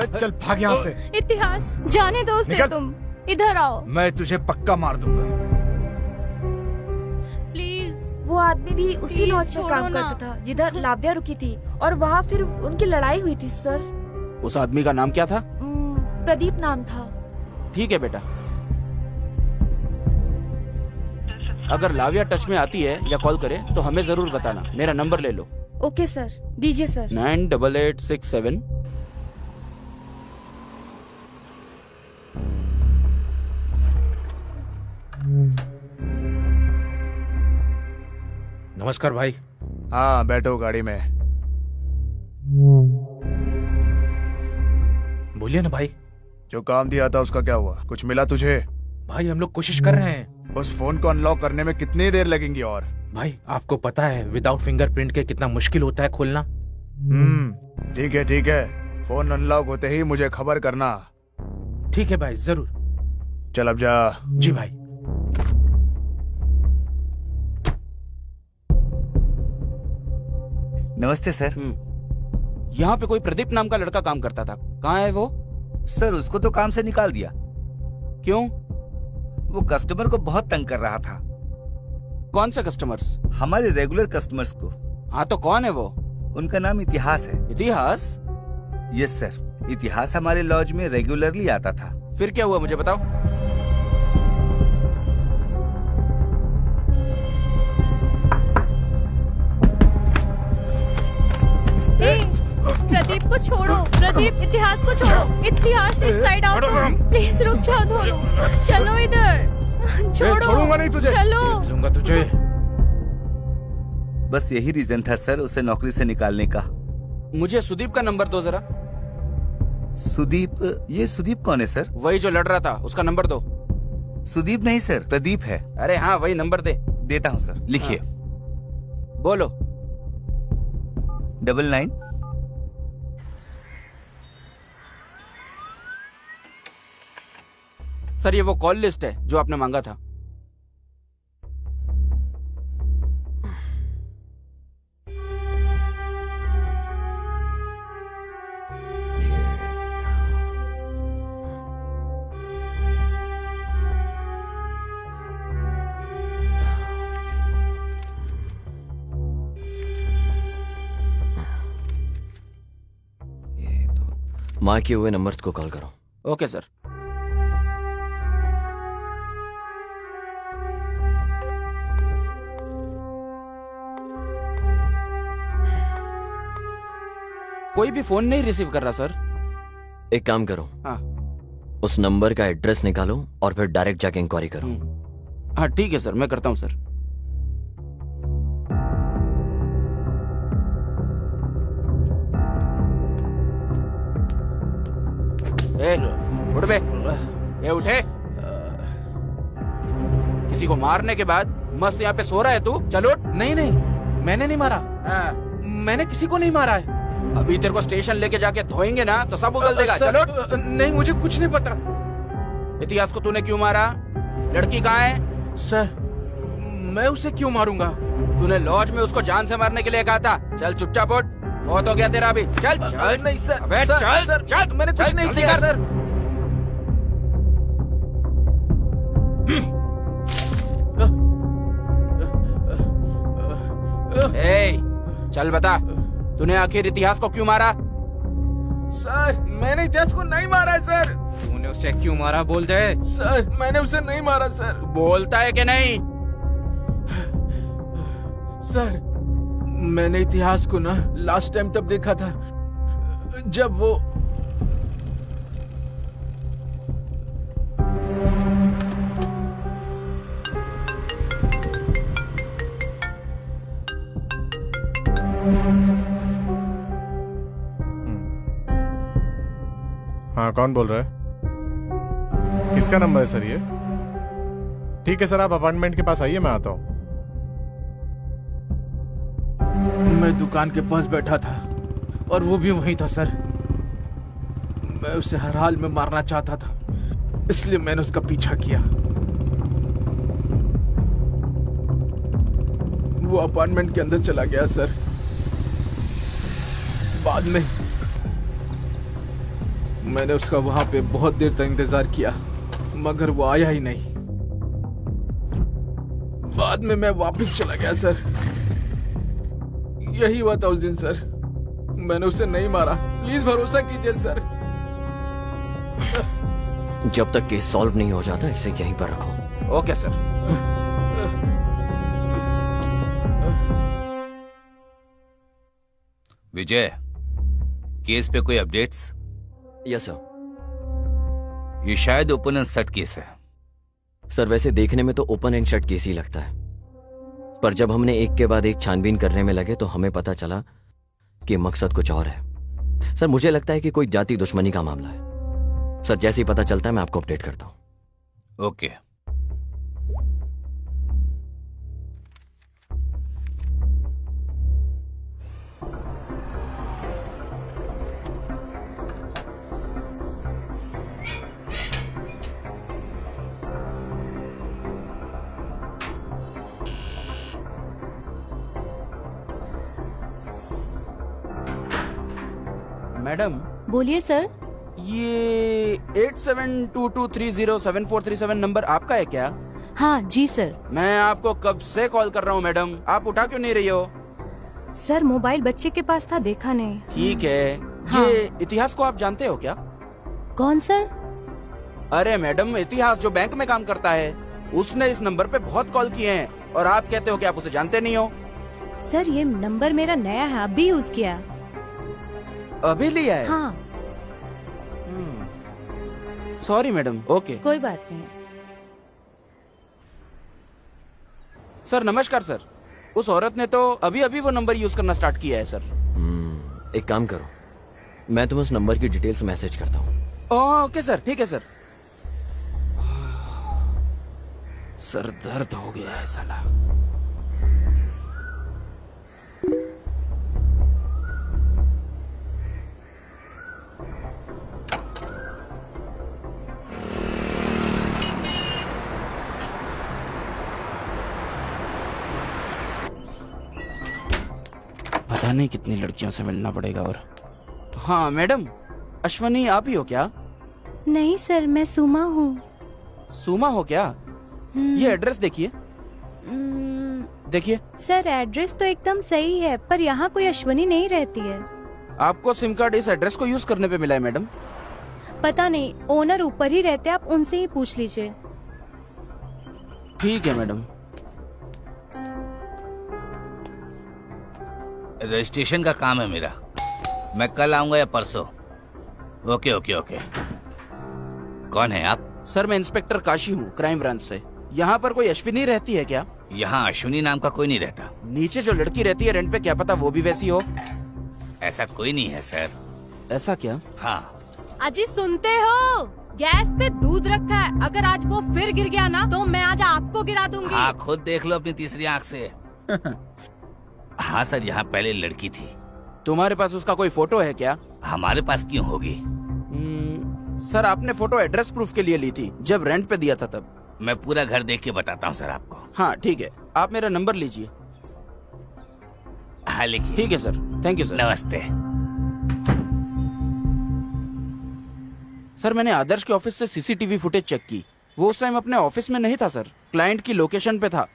चल भाग यहाँ से। इतिहास, जाने दो उसे। तुम इधर आओ मैं तुझे पक्का मार दूंगा। प्लीज। वो आदमी भी उसी लॉज में काम करता था जिधर लाव्या रुकी थी, और वहाँ फिर उनकी लड़ाई हुई थी सर। उस आदमी का नाम क्या था? प्रदीप नाम था। ठीक है बेटा, अगर लाव्या टच में आती है या कॉल करे तो हमें जरूर बताना। मेरा नंबर ले लो। ओके सर, दीजिए सर। 98867। नमस्कार भाई। हाँ बैठो गाड़ी में। बोलिए ना भाई। जो काम दिया था उसका क्या हुआ? कुछ मिला तुझे? भाई हम लोग कोशिश कर रहे हैं। उस फोन को अनलॉक करने में कितनी देर लगेंगी? और भाई आपको पता है विदाउट फिंगरप्रिंट के कितना मुश्किल होता है खोलना। ठीक है ठीक है, फोन अनलॉक होते ही मुझे खबर करना। ठीक है भाई, जरूर। चल अब जा। जी भाई। नमस्ते सर। यहाँ पे कोई प्रदीप नाम का लड़का काम करता था, कहाँ है वो? सर उसको तो काम से निकाल दिया। क्यों? वो कस्टमर को बहुत तंग कर रहा था। कौन सा कस्टमर्स? हमारे रेगुलर कस्टमर्स को। हाँ तो कौन है वो? उनका नाम इतिहास है। इतिहास? यस सर, इतिहास हमारे लॉज में रेगुलरली आता था। फिर क्या हुआ मुझे बताओ। प्रदीप को छोड़ो, प्रदीप इतिहास को छोड़ो। इतिहास इस साइड आओ तुम। प्लीज रुक जाओ दोनों। चलो इधर। छोड़ूंगा नहीं तुझे। चलो। लूंगा तुझे। बस यही रीजन था सर उसे नौकरी से निकालने का। मुझे सुदीप का नंबर दो जरा। सुदीप? ये सुदीप कौन है सर? वही जो लड़ रहा था, उसका नंबर दो। सुदीप नहीं सर, प्रदीप है। अरे हाँ वही, नंबर दे। देता हूँ सर, लिखिए। बोलो। 99। सर ये वो कॉल लिस्ट है जो आपने मांगा था। माँ किए हुए नंबर्स को कॉल करो। Okay sir. कोई भी फोन नहीं रिसीव कर रहा सर। एक काम करो, हाँ उस नंबर का एड्रेस निकालो और फिर डायरेक्ट जाके इंक्वायरी करो। हाँ ठीक है सर, मैं करता हूँ सर। उठ बे, ये उठे। किसी को मारने के बाद मस्त यहाँ पे सो रहा है तू? चल उठ। नहीं नहीं, मैंने नहीं मारा। मैंने किसी को नहीं मारा है। अभी तेरे को स्टेशन लेके जाके धोएंगे ना तो सब उगल देगा। चल उठ। नहीं, मुझे कुछ नहीं पता। इतिहास को तूने क्यों मारा? लड़की कहाँ है? सर मैं उसे क्यों मारूंगा? तूने लॉज में उसको जान से मारने के लिए कहा था। चल चुपचाप उठ, बहुत हो गया तेरा अभी। चल चल। नहीं सर। अबे सर, चल सर, चल। मैंने कुछ चल, नहीं जल्दी किया कर। सर। ए, चल बता, तूने आखिर इतिहास को क्यों मारा? सर मैंने इतिहास को नहीं मारा है सर। तूने उसे क्यों मारा बोल दे। सर मैंने उसे नहीं मारा सर। बोलता है कि नहीं? सर मैंने इतिहास को ना लास्ट टाइम तब देखा था जब वो हाँ, कौन बोल रहा है? किसका नंबर है सर ये? ठीक है सर, आप अपार्टमेंट के पास आइए, मैं आता हूँ। मैं दुकान के पास बैठा था और वो भी वहीं था सर। मैं उसे हर हाल में मारना चाहता था, इसलिए मैंने उसका पीछा किया। वो अपार्टमेंट के अंदर चला गया सर। बाद में मैंने उसका वहां पे बहुत देर तक इंतजार किया, मगर वो आया ही नहीं। बाद में मैं वापस चला गया सर। यही हुआ था उस दिन सर। मैंने उसे नहीं मारा, प्लीज भरोसा कीजिए सर। जब तक केस सॉल्व नहीं हो जाता इसे यहीं पर रखो। Okay sir. विजय, केस पे कोई अपडेट्स? Yes sir. ये शायद ओपन एंड शट केस है। सर वैसे देखने में तो ओपन एंड शट केस ही लगता है, पर जब हमने एक के बाद एक छानबीन करने में लगे तो हमें पता चला कि मकसद कुछ और है। सर मुझे लगता है कि कोई जाति दुश्मनी का मामला है। सर जैसे ही पता चलता है मैं आपको अपडेट करता हूं। ओके। मैडम, बोलिए सर। ये 8722307437 नंबर आपका है क्या? हाँ जी सर। मैं आपको कब से कॉल कर रहा हूँ मैडम, आप उठा क्यों नहीं रही हो? सर मोबाइल बच्चे के पास था, देखा नहीं। ठीक है। हाँ। ये इतिहास को आप जानते हो क्या? कौन सर? अरे मैडम, इतिहास जो बैंक में काम करता है, उसने इस नंबर पे बहुत कॉल किए हैं और आप कहते हो कि आप उसे जानते नहीं हो। सर ये नंबर मेरा नया है, अभी यूज किया। अभी लिया है? हाँ। Sorry madam. ओके। कोई बात नहीं। सर नमस्कार सर। उस औरत ने तो अभी अभी वो नंबर यूज करना स्टार्ट किया है सर। एक काम करो, मैं तुम्हें उस नंबर की डिटेल्स मैसेज करता हूँ। ओके सर, ठीक है सर। सर दर्द हो गया है साला। पता नहीं कितनी लड़कियों से मिलना पड़ेगा। और हाँ मैडम, अश्वनी आप ही हो क्या? नहीं सर, मैं सुमा हूँ। सुमा हो क्या? ये एड्रेस देखिए। देखिए। सर एड्रेस तो एकदम सही है, पर यहाँ कोई अश्वनी नहीं रहती है। आपको सिम कार्ड इस एड्रेस को यूज करने पे मिला है मैडम। पता नहीं, ओनर ऊपर ही रहते, आप उनसे ही पूछ लीजिए। ठीक है मैडम। रजिस्ट्रेशन का काम है मेरा, मैं कल आऊंगा या परसों। Okay okay okay. कौन है आप? सर मैं इंस्पेक्टर काशी हूँ, क्राइम ब्रांच से। यहाँ पर कोई अश्विनी रहती है क्या? यहाँ अश्विनी नाम का कोई नहीं रहता। नीचे जो लड़की रहती है रेंट पे, क्या पता वो भी वैसी हो। ऐसा कोई नहीं है सर। ऐसा क्या? हाँ। अजी सुनते हो? गैस पे दूध रखा है, अगर आज वो फिर गिर गया ना तो मैं आज आपको गिरा दूंगी। हाँ, खुद देख लो अपनी तीसरी आंख से। हाँ सर, यहाँ पहले लड़की थी। तुम्हारे पास उसका कोई फोटो है क्या? हमारे पास क्यों होगी? सर आपने फोटो एड्रेस प्रूफ के लिए ली थी, जब रेंट पे दिया था तब। मैं पूरा घर देख के बताता हूँ सर आपको। हाँ ठीक है, आप मेरा नंबर लीजिए। हाँ लिखिए। ठीक है सर, थैंक यू सर। नमस्ते। सर मैंने आदर्श के ऑफिस से सीसीटीवी फुटेज चेक की। वो उस टाइम अपने ऑफिस में नहीं था सर, क्लाइंट की लोकेशन पे था।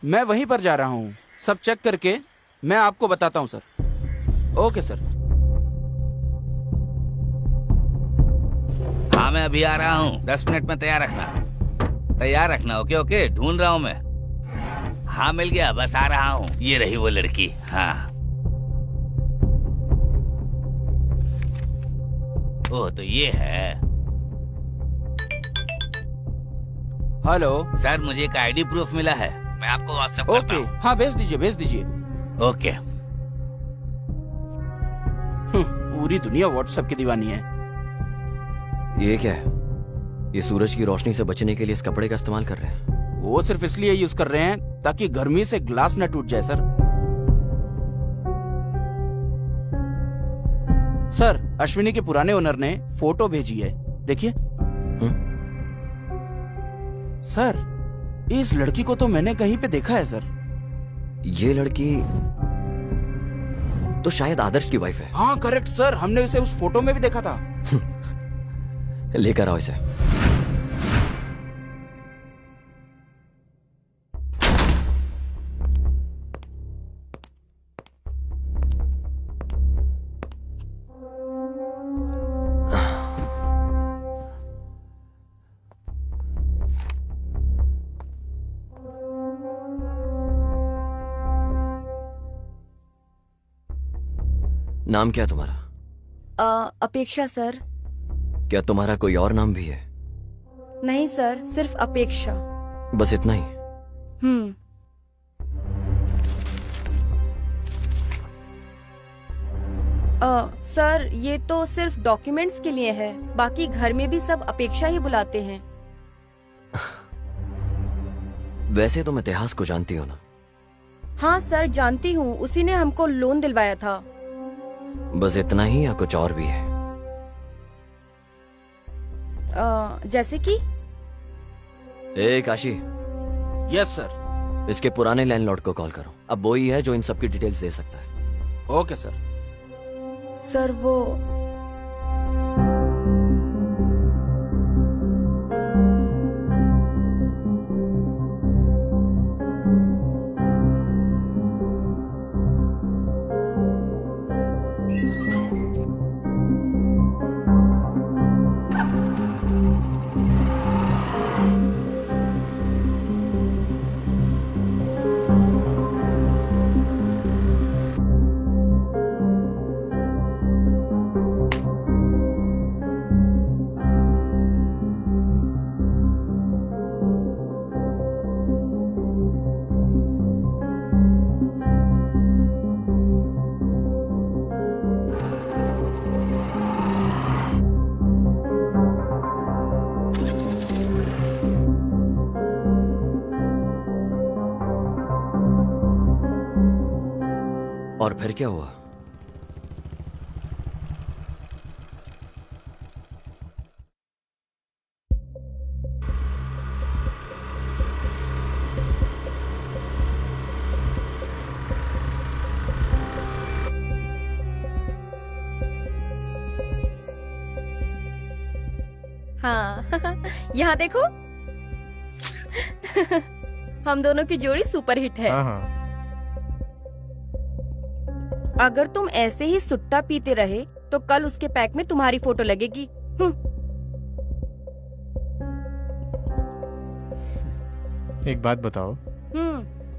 मैं वहीं पर जा रहा हूँ, सब चेक करके मैं आपको बताता हूँ सर। Okay sir. हाँ मैं अभी आ रहा हूँ, 10 मिनट में तैयार रखना। ओके ओके, ढूंढ रहा हूँ मैं। हाँ मिल गया, बस आ रहा हूँ। ये रही वो लड़की। हाँ ओह तो ये है। हेलो। सर मुझे एक आईडी प्रूफ मिला है, मैं आपको व्हाट्सएप करता ओके, हूँ। हाँ भेज दीजिए। ओके। पूरी दुनिया व्हाट्सएप की दीवानी है। ये क्या है? ये सूरज की रोशनी से बचने के लिए इस कपड़े का इस्तेमाल कर रहे हैं। वो सिर्फ इसलिए यूज कर रहे हैं ताकि गर्मी से ग्लास न टूट जाए सर। सर, अश्विनी के पुराने ओनर ने फोटो भेजी है, देखिए। सर, इस लड़की को तो मैंने कहीं पे देखा है सर। ये लड़की तो शायद आदर्श की वाइफ है। हाँ करेक्ट सर, हमने इसे उस फोटो में भी देखा था। लेकर आओ इसे। नाम क्या है तुम्हारा? अपेक्षा सर। क्या तुम्हारा कोई और नाम भी है? नहीं सर, सिर्फ अपेक्षा। बस इतना ही? सर ये तो सिर्फ डॉक्यूमेंट्स के लिए है, बाकी घर में भी सब अपेक्षा ही बुलाते हैं। वैसे तुम इतिहास को जानती हो ना? हाँ सर जानती हूँ, उसी ने हमको लोन दिलवाया था। बस इतना ही या कुछ और भी है? जैसे कि? ए काशी। Yes sir. इसके पुराने लैंडलॉर्ड को कॉल करो, अब वो ही है जो इन सब की डिटेल्स दे सकता है। Okay sir. सर वो और फिर क्या हुआ? हाँ यहाँ देखो। हम दोनों की जोड़ी सुपर हिट है। हाँ हाँ। अगर तुम ऐसे ही सुट्टा पीते रहे तो कल उसके पैक में तुम्हारी फोटो लगेगी। एक बात बताओ,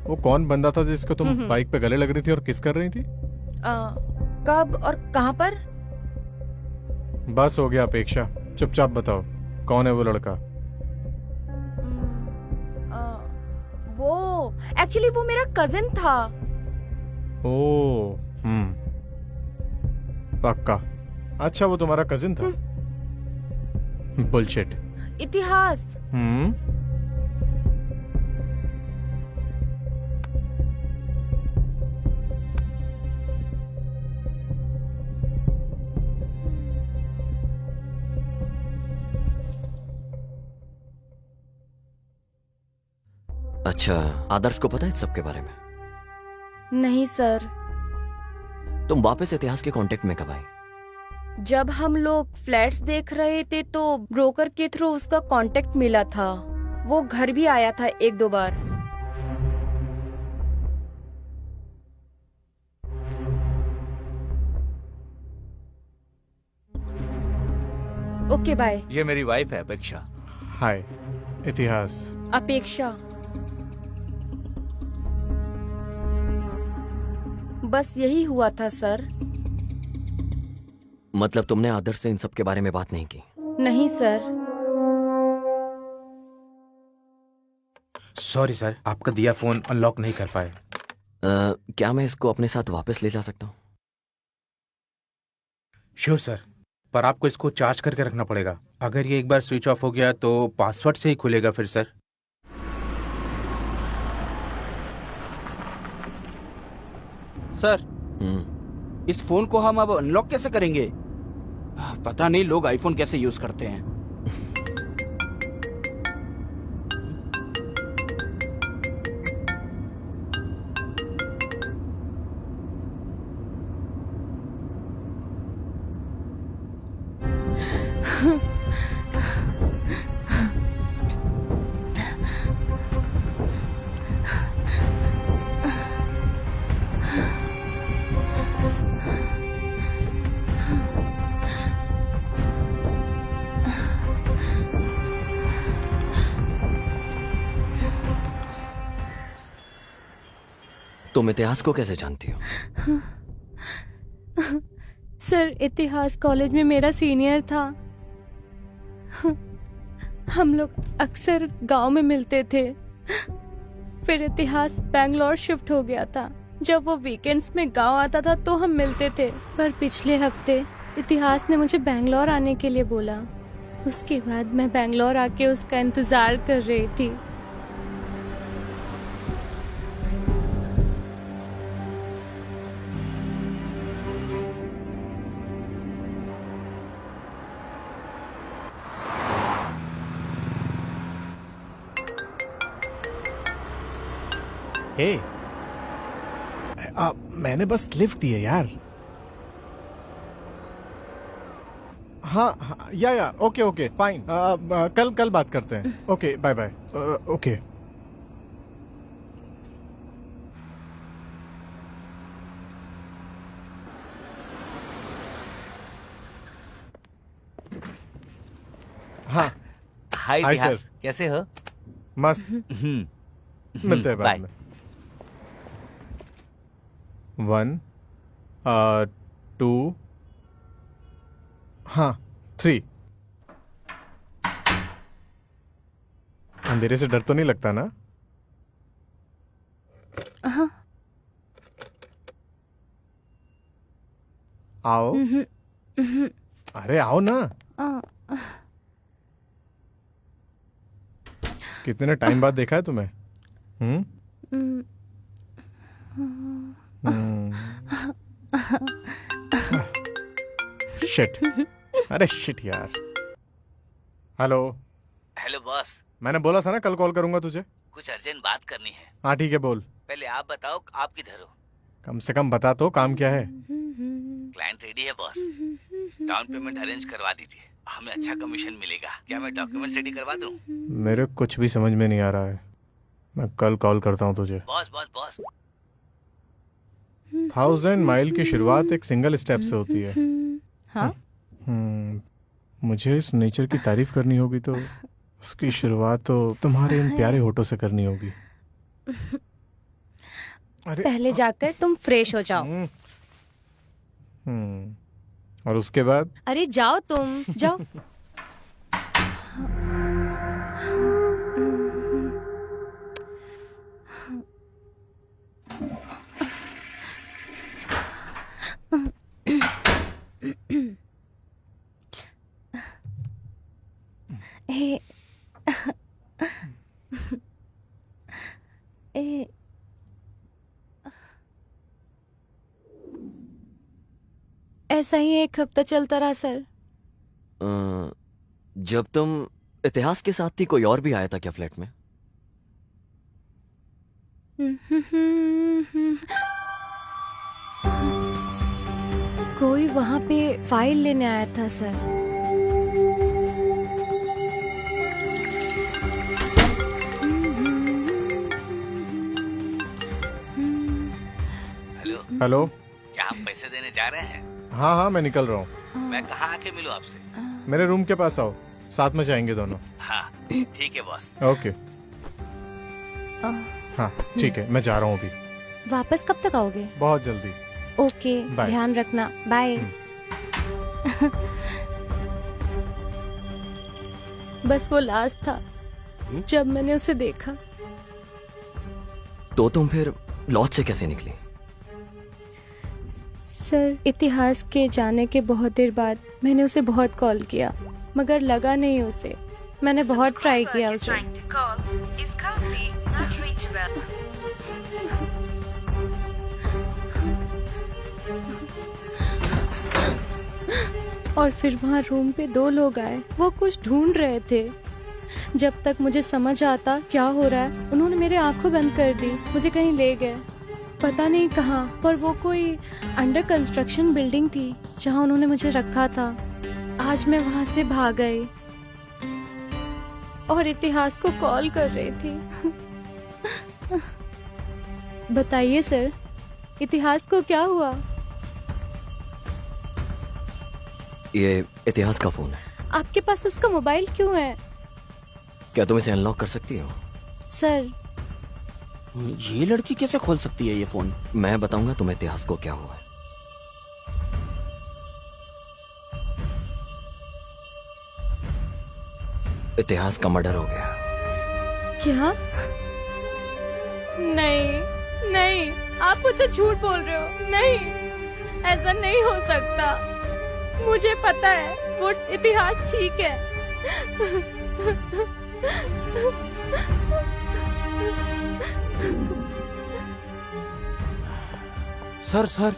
वो कौन बंदा था जिसको तुम बाइक पे गले लग रही थी और किस कर रही थी? कब और कहाँ पर? बस हो गया अपेक्षा, चुपचाप बताओ कौन है वो लड़का? वो एक्चुअली वो मेरा कजिन था। ओ पक्का। अच्छा वो तुम्हारा कजिन था? बुलशिट। इतिहास। अच्छा, आदर्श को पता है इस सब के बारे में? नहीं सर। तुम वापस इतिहास के कांटेक्ट में कब आई? जब हम लोग फ्लैट्स देख रहे थे तो ब्रोकर के थ्रू उसका कांटेक्ट मिला था। वो घर भी आया था 1-2 बार। Okay bye. ये मेरी वाइफ है अपेक्षा। हाय इतिहास। अपेक्षा। बस यही हुआ था सर। मतलब तुमने आदर्श से इन सब के बारे में बात नहीं की? नहीं सर। सॉरी सर, आपका दिया फोन अनलॉक नहीं कर पाए। क्या मैं इसको अपने साथ वापस ले जा सकता हूँ? श्योर सर, पर आपको इसको चार्ज करके रखना पड़ेगा। अगर ये एक बार स्विच ऑफ हो गया तो पासवर्ड से ही खुलेगा फिर सर। सर, इस फोन को हम अब अनलॉक कैसे करेंगे? पता नहीं लोग आईफोन कैसे यूज करते हैं। तुम इतिहास को कैसे जानती हो? सर, इतिहास कॉलेज में मेरा सीनियर था। हम लोग अक्सर गांव में मिलते थे। फिर इतिहास बैंगलोर शिफ्ट हो गया था। जब वो वीकेंड्स में गांव आता था तो हम मिलते थे। पर पिछले हफ्ते इतिहास ने मुझे बैंगलोर आने के लिए बोला। उसके बाद मैं बैंगलोर आके उसका इंतजार कर रही थी। हे, मैंने बस लिफ्ट दी है यार। हाँ, या ओके ओके फाइन। कल बात करते हैं। Okay bye bye. ओके। हाँ हाय हाय इतिहास, सर। कैसे हो? मस्त। मिलते हैं बाद बाय। में। 1 2 हाँ 3। अंधेरे से डर तो नहीं लगता ना? आओ। अरे आओ ना। कितने टाइम बाद देखा है तुम्हें? शिट। अरे शिट यार। हेलो। हेलो बॉस, मैंने बोला था ना कल कॉल करूंगा तुझे। कुछ अर्जेंट बात करनी है। हाँ ठीक है बोल। पहले आप बताओ, आप किधर हो? कम से कम बता तो काम क्या है। क्लाइंट रेडी है बॉस। डाउन पेमेंट अरेंज करवा दीजिए, हमें अच्छा कमीशन मिलेगा। क्या मैं डॉक्यूमेंट रेडी करवा दूं? मेरे कुछ भी समझ में नहीं आ रहा है। मैं कल कॉल करता हूँ तुझे। बॉस बॉस बॉस 1000 माइल की शुरुआत एक सिंगल स्टेप से होती है। हाँ? मुझे इस नेचर की तारीफ करनी होगी तो उसकी शुरुआत तो तुम्हारे इन प्यारे होठों से करनी होगी। अरे पहले जाकर तुम फ्रेश हो जाओ। और उसके बाद? अरे जाओ तुम, जाओ। ए, ए, ऐसा ही एक हफ्ता चलता रहा सर। जब तुम इतिहास के साथ थी कोई और भी आया था क्या फ्लैट में? कोई वहां पे फाइल लेने आया था सर। Hello, hello. क्या हम पैसे देने जा रहे हैं? हाँ हाँ मैं निकल रहा हूँ। मैं कहाँ आके मिलूं आपसे? मेरे रूम के पास आओ, साथ में जाएंगे दोनों। हाँ ठीक है बॉस। ओके। हाँ ठीक है, मैं जा रहा हूँ अभी। वापस कब तक आओगे? बहुत जल्दी। Okay, bye. ध्यान रखना, बाय। बस वो लास्ट था जब मैंने उसे देखा। तो तुम फिर लॉज से कैसे निकली? सर, इतिहास के जाने के बहुत देर बाद मैंने उसे बहुत कॉल किया, मगर लगा नहीं उसे। मैंने बहुत ट्राई किया You're उसे। trying to call is currently not reachable. और फिर वहाँ रूम पे 2 लोग आए, वो कुछ ढूंढ रहे थे। जब तक मुझे समझ आता क्या हो रहा है, उन्होंने मेरे आंखें बंद कर दी, मुझे कहीं ले गए, पता नहीं कहाँ, पर वो कोई अंडर कंस्ट्रक्शन बिल्डिंग थी जहाँ उन्होंने मुझे रखा था। आज मैं वहाँ से भाग गई और इतिहास को कॉल कर रही थी। बताइए सर, इतिहास को क्या हुआ? ये इतिहास का फोन है। आपके पास उसका मोबाइल क्यों है? क्या तुम इसे अनलॉक कर सकती हो? सर, ये लड़की कैसे खोल सकती है ये फोन? मैं बताऊंगा तुम्हें इतिहास को क्या हुआ है। इतिहास का मर्डर हो गया। क्या? नहीं नहीं, आप मुझसे झूठ बोल रहे हो। नहीं, ऐसा नहीं हो सकता। मुझे पता है वो इतिहास ठीक है। सर,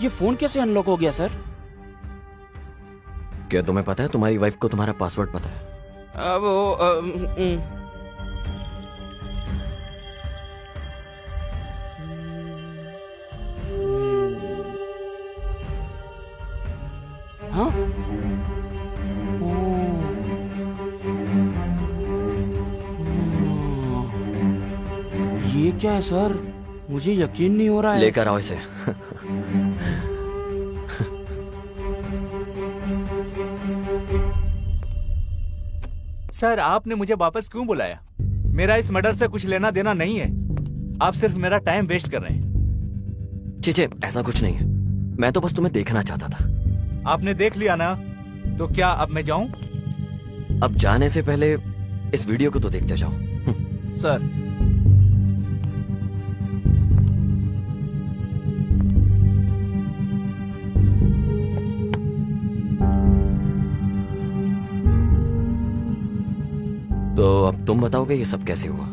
ये फोन कैसे अनलॉक हो गया सर? क्या तुम्हें पता है तुम्हारी वाइफ को तुम्हारा पासवर्ड पता है? हाँ? ये क्या है सर? मुझे यकीन नहीं हो रहा है। लेकर आओ इसे। सर, आपने मुझे वापस क्यों बुलाया? मेरा इस मर्डर से कुछ लेना देना नहीं है। आप सिर्फ मेरा टाइम वेस्ट कर रहे हैं। चीचे, ऐसा कुछ नहीं है। मैं तो बस तुम्हें देखना चाहता था। आपने देख लिया ना, तो क्या अब मैं जाऊं? अब जाने से पहले इस वीडियो को तो देखते जाओ। सर, तो अब तुम बताओगे ये सब कैसे हुआ?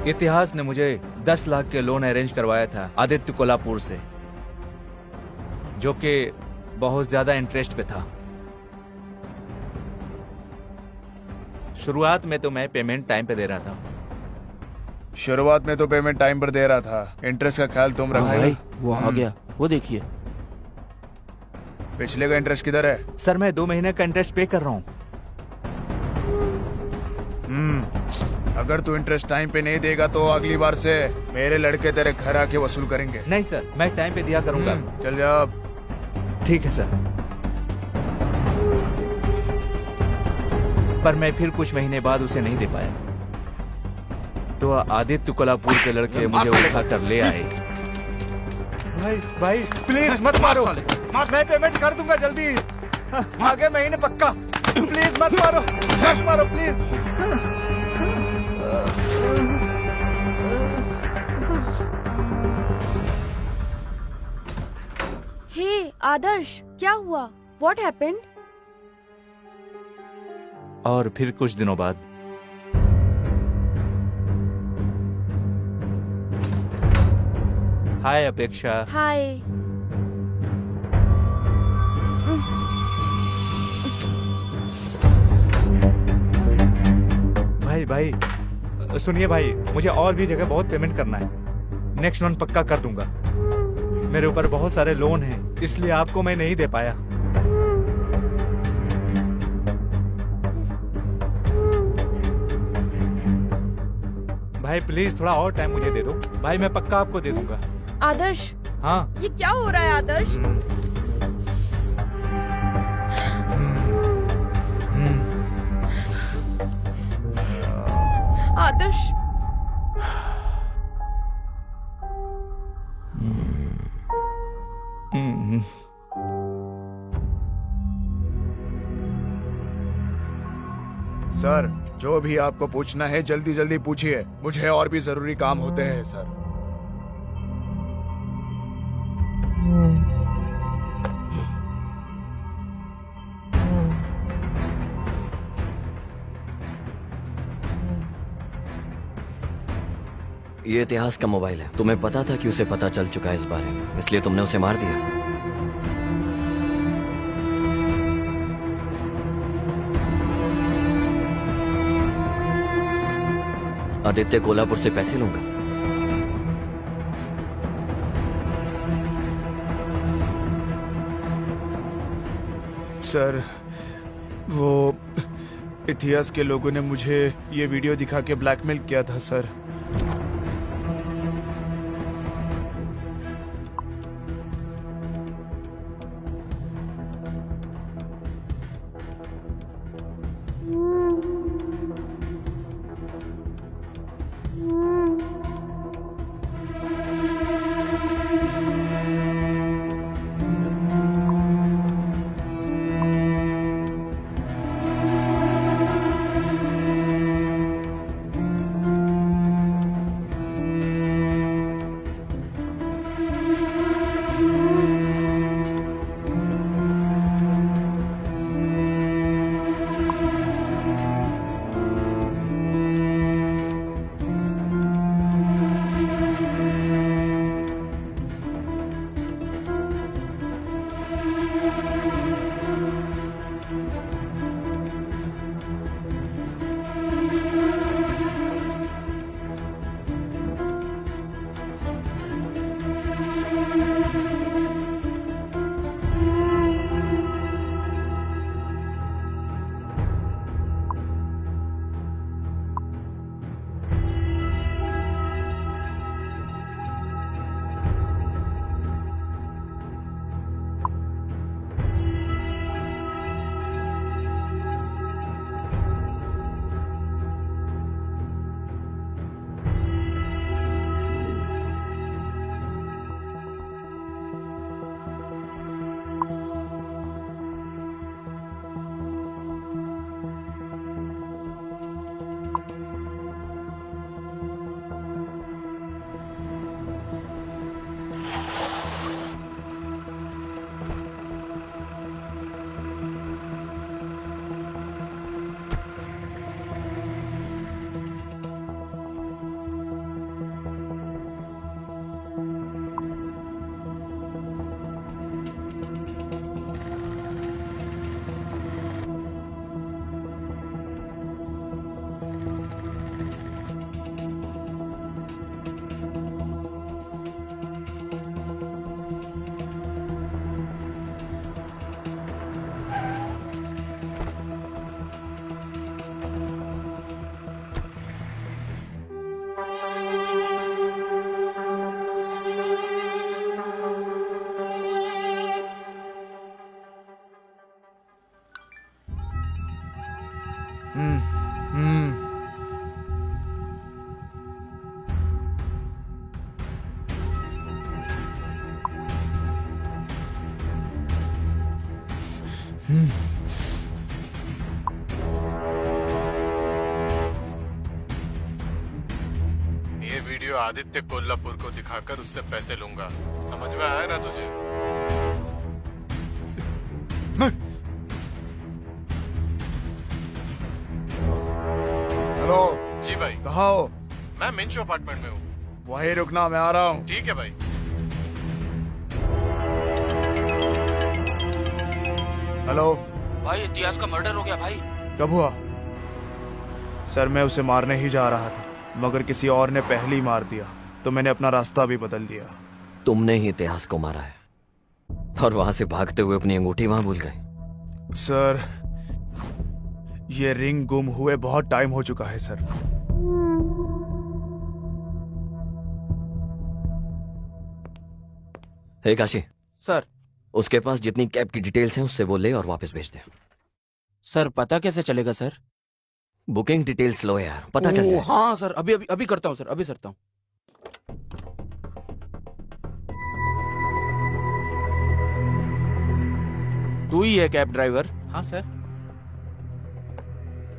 इतिहास ने मुझे 10 लाख के लोन अरेंज करवाया था आदित्य कोल्हापुर से, जो कि बहुत ज्यादा इंटरेस्ट पे था। शुरुआत में तो मैं पेमेंट टाइम पे दे रहा था। शुरुआत में तो पेमेंट टाइम पर दे रहा था, इंटरेस्ट का ख्याल तुम रखो। भाई वो आ गया, वो देखिए। पिछले का इंटरेस्ट किधर है? सर, मैं 2 महीने का इंटरेस्ट पे कर रहा हूँ। अगर तू इंटरेस्ट टाइम पे नहीं देगा तो अगली बार से मेरे लड़के तेरे घर आके वसूल करेंगे। नहीं सर, मैं टाइम पे दिया करूंगा। चल जा अब। ठीक है सर। पर मैं फिर कुछ महीने बाद उसे नहीं दे पाया, तो आदित्य कोल्हापुर के लड़के मुझे उठा कर ले आए। भाई प्लीज मत मारो। मैं पेमेंट कर दूंगा जल्दी, आगे महीने पक्का। प्लीज मत मारो प्लीज। हे आदर्श, क्या हुआ? What happened? और फिर कुछ दिनों बाद हाय अपेक्षा। हाय। भाई सुनिए भाई, मुझे और भी जगह बहुत पेमेंट करना है। नेक्स्ट मंथ पक्का कर दूंगा। मेरे ऊपर बहुत सारे लोन हैं, इसलिए आपको मैं नहीं दे पाया। भाई प्लीज थोड़ा और टाइम मुझे दे दो भाई, मैं पक्का आपको दे दूंगा। आदर्श, हाँ ये क्या हो रहा है आदर्श? आदर्श, सर जो भी आपको पूछना है जल्दी जल्दी पूछिए, मुझे और भी जरूरी काम होते हैं सर। ये इतिहास का मोबाइल है। तुम्हें पता था कि उसे पता चल चुका है इस बारे में, इसलिए तुमने उसे मार दिया। आदित्य कोल्हापुर से पैसे लूंगा। सर वो इतिहास के लोगों ने मुझे ये वीडियो दिखा के ब्लैकमेल किया था सर। ये वीडियो आदित्य कोल्हापुर को दिखाकर उससे पैसे लूंगा। समझ में आया ना तुझे? हेलो जी भाई। कहाँ हो? मैं मिंचो अपार्टमेंट में हूँ। वहीं रुकना, मैं आ रहा हूँ। ठीक है भाई। हेलो भाई इतिहास का मर्डर हो गया भाई। कब हुआ? सर मैं उसे मारने ही जा रहा था, मगर किसी और ने पहले ही मार दिया, तो मैंने अपना रास्ता भी बदल दिया। तुमने ही इतिहास को मारा है और वहां से भागते हुए अपनी अंगूठी वहां भूल गए। सर ये रिंग गुम हुए बहुत टाइम हो चुका है सर। हे काशी, सर। उसके पास जितनी कैब की डिटेल्स हैं उससे वो ले और वापस भेज दे। सर पता कैसे चलेगा सर? बुकिंग डिटेल्स लो यार, पता चल ओह, जाए। हाँ सर, अभी अभी अभी करता हूँ सर, अभी करता हूँ। तू ही है कैब ड्राइवर? हाँ सर।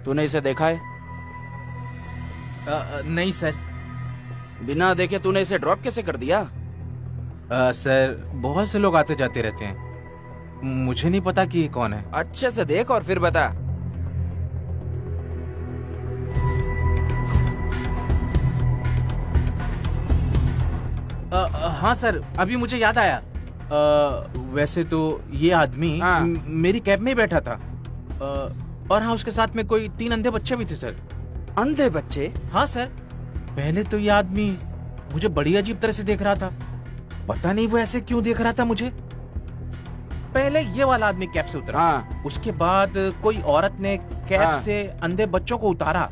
तूने इसे देखा है? नहीं सर। बिना देखे तूने इसे ड्रॉप कैसे कर दिया? सर बहुत से लोग आते जाते रहते हैं, मुझे नहीं पता कि ये कौन है। अच्छे से देख और फिर बता। हाँ सर, अभी मुझे याद आया। वैसे तो ये आदमी हाँ। मेरी कैब में ही बैठा था। और हाँ, उसके साथ में कोई 3 अंधे बच्चे भी थे सर। अंधे बच्चे? हाँ सर। पहले तो ये आदमी मुझे बड़ी अजीब तरह से देख रहा था, पता नहीं वो ऐसे क्यों देख रहा था मुझे। पहले ये वाला आदमी कैब से उतरा। हाँ। उसके बाद कोई औरत ने कैब हाँ। से अंधे बच्चों को उतारा।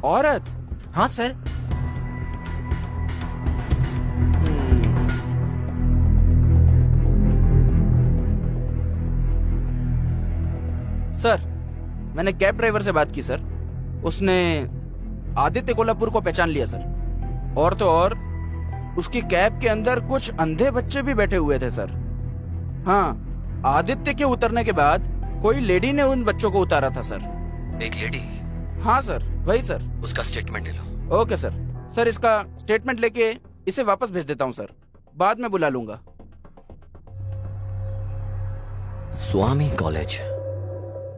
औरत? हाँ सर। सर, मैंने कैब ड्राइवर से बात की सर। उसने आदित्य कोल्हापुर को पहचान लिया सर। और तो और उसकी कैब के अंदर कुछ अंधे बच्चे भी बैठे हुए थे सर। हाँ, आदित्य के उतरने के बाद कोई लेडी ने उन बच्चों को उतारा था सर। एक लेडी? हाँ सर, वही सर। उसका स्टेटमेंट ले लो। Okay sir. सर इसका स्टेटमेंट लेके इसे वापस भेज देता हूँ सर, बाद में बुला लूंगा। Swami college,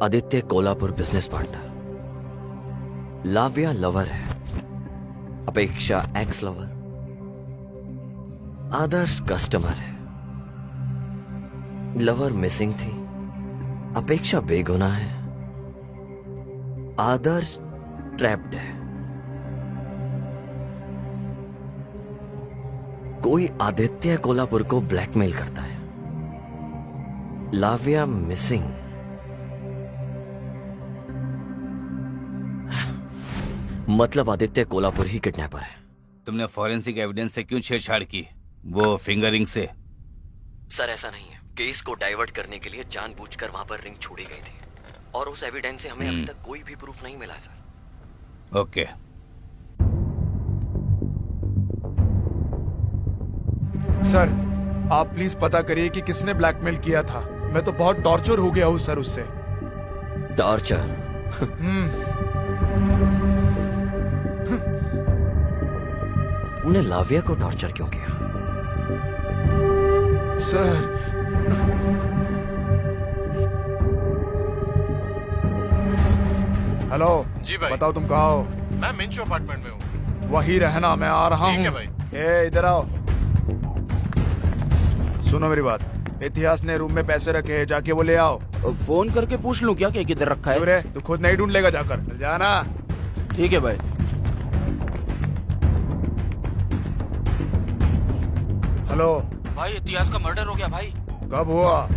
Aditya Kolhapur business partner, Lavya lover है, Apeksha ex lover, Adarsh customer है, लवर मिसिंग थी, अपेक्षा बेगुनाह है, आदर्श ट्रैप्ड है। कोई आदित्य कोल्हापुर को ब्लैकमेल करता है, लाव्या मिसिंग। मतलब आदित्य कोल्हापुर ही किडनैपर है। तुमने फॉरेंसिक एविडेंस से क्यों छेड़छाड़ की? वो फिंगरिंग से? सर ऐसा नहीं है, केस को डाइवर्ट करने के लिए जानबूझकर वहां पर रिंग छोड़ी गई थी और उस एविडेंस से हमें अभी तक कोई भी प्रूफ नहीं मिला सर। ओके। सर आप प्लीज पता करिए कि किसने ब्लैकमेल किया था। मैं तो बहुत टॉर्चर हो गया हूँ सर उससे। टॉर्चर? उन्हें लाविया को टॉर्चर क्यों किया? सर हेलो जी भाई। बताओ तुम कहाँ हो? मैं मिंचो अपार्टमेंट में हूँ। वही रहना, मैं आ रहा हूँ। ठीक है भाई। ए इधर आओ, सुनो मेरी बात। इतिहास ने रूम में पैसे रखे हैं, जाके वो ले आओ। फोन करके पूछ लूं क्या कि किधर रखा है? अरे तू खुद नहीं ढूंढ लेगा, जाकर चल जाना। ठीक है भाई। हेलो भाई इतिहास का मर्डर हो गया भाई। कब हुआ?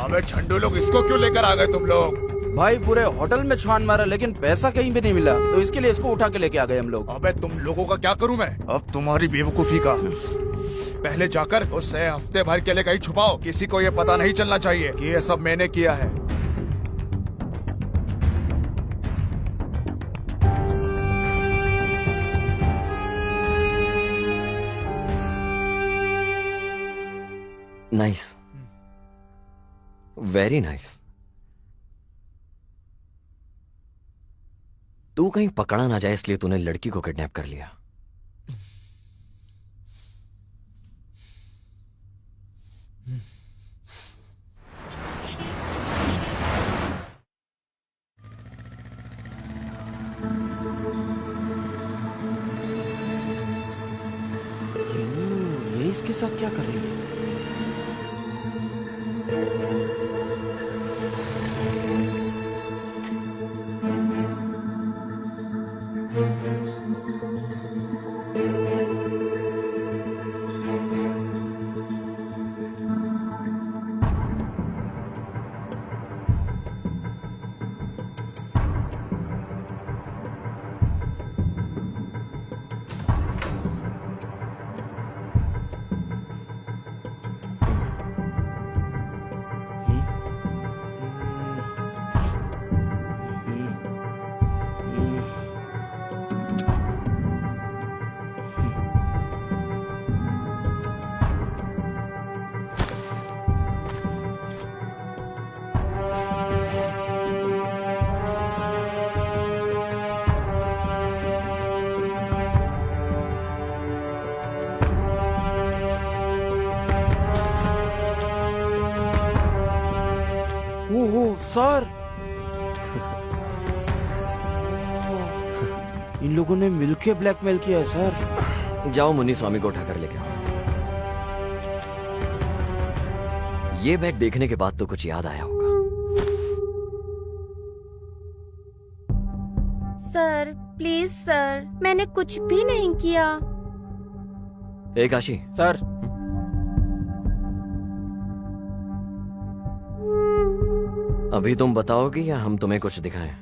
अबे झंडू लोग, इसको क्यों लेकर आ गए तुम लोग? भाई पूरे होटल में छान मारा लेकिन पैसा कहीं भी नहीं मिला, तो इसके लिए इसको उठा के लेके आ गए हम लोग। अबे तुम लोगों का क्या करूं मैं? अब तुम्हारी बेवकूफी का। पहले जाकर उससे हफ्ते भर के लिए कहीं छुपाओ, किसी को ये पता नहीं चलना चाहिए कि ये सब मैंने किया है। Nice, very nice. तू कहीं पकड़ा ना जाए इसलिए तूने लड़की को किडनैप कर लिया। साथ क्या कर रही है? ओहो सर, इन लोगों ने मिलके ब्लैकमेल किया है सर। जाओ मुन्नी स्वामी को उठाकर लेके आओ। ये बैग देखने के बाद तो कुछ याद आया होगा। सर प्लीज सर, मैंने कुछ भी नहीं किया। ए काशी, सर अभी तुम बताओगी या हम तुम्हें कुछ दिखाएं?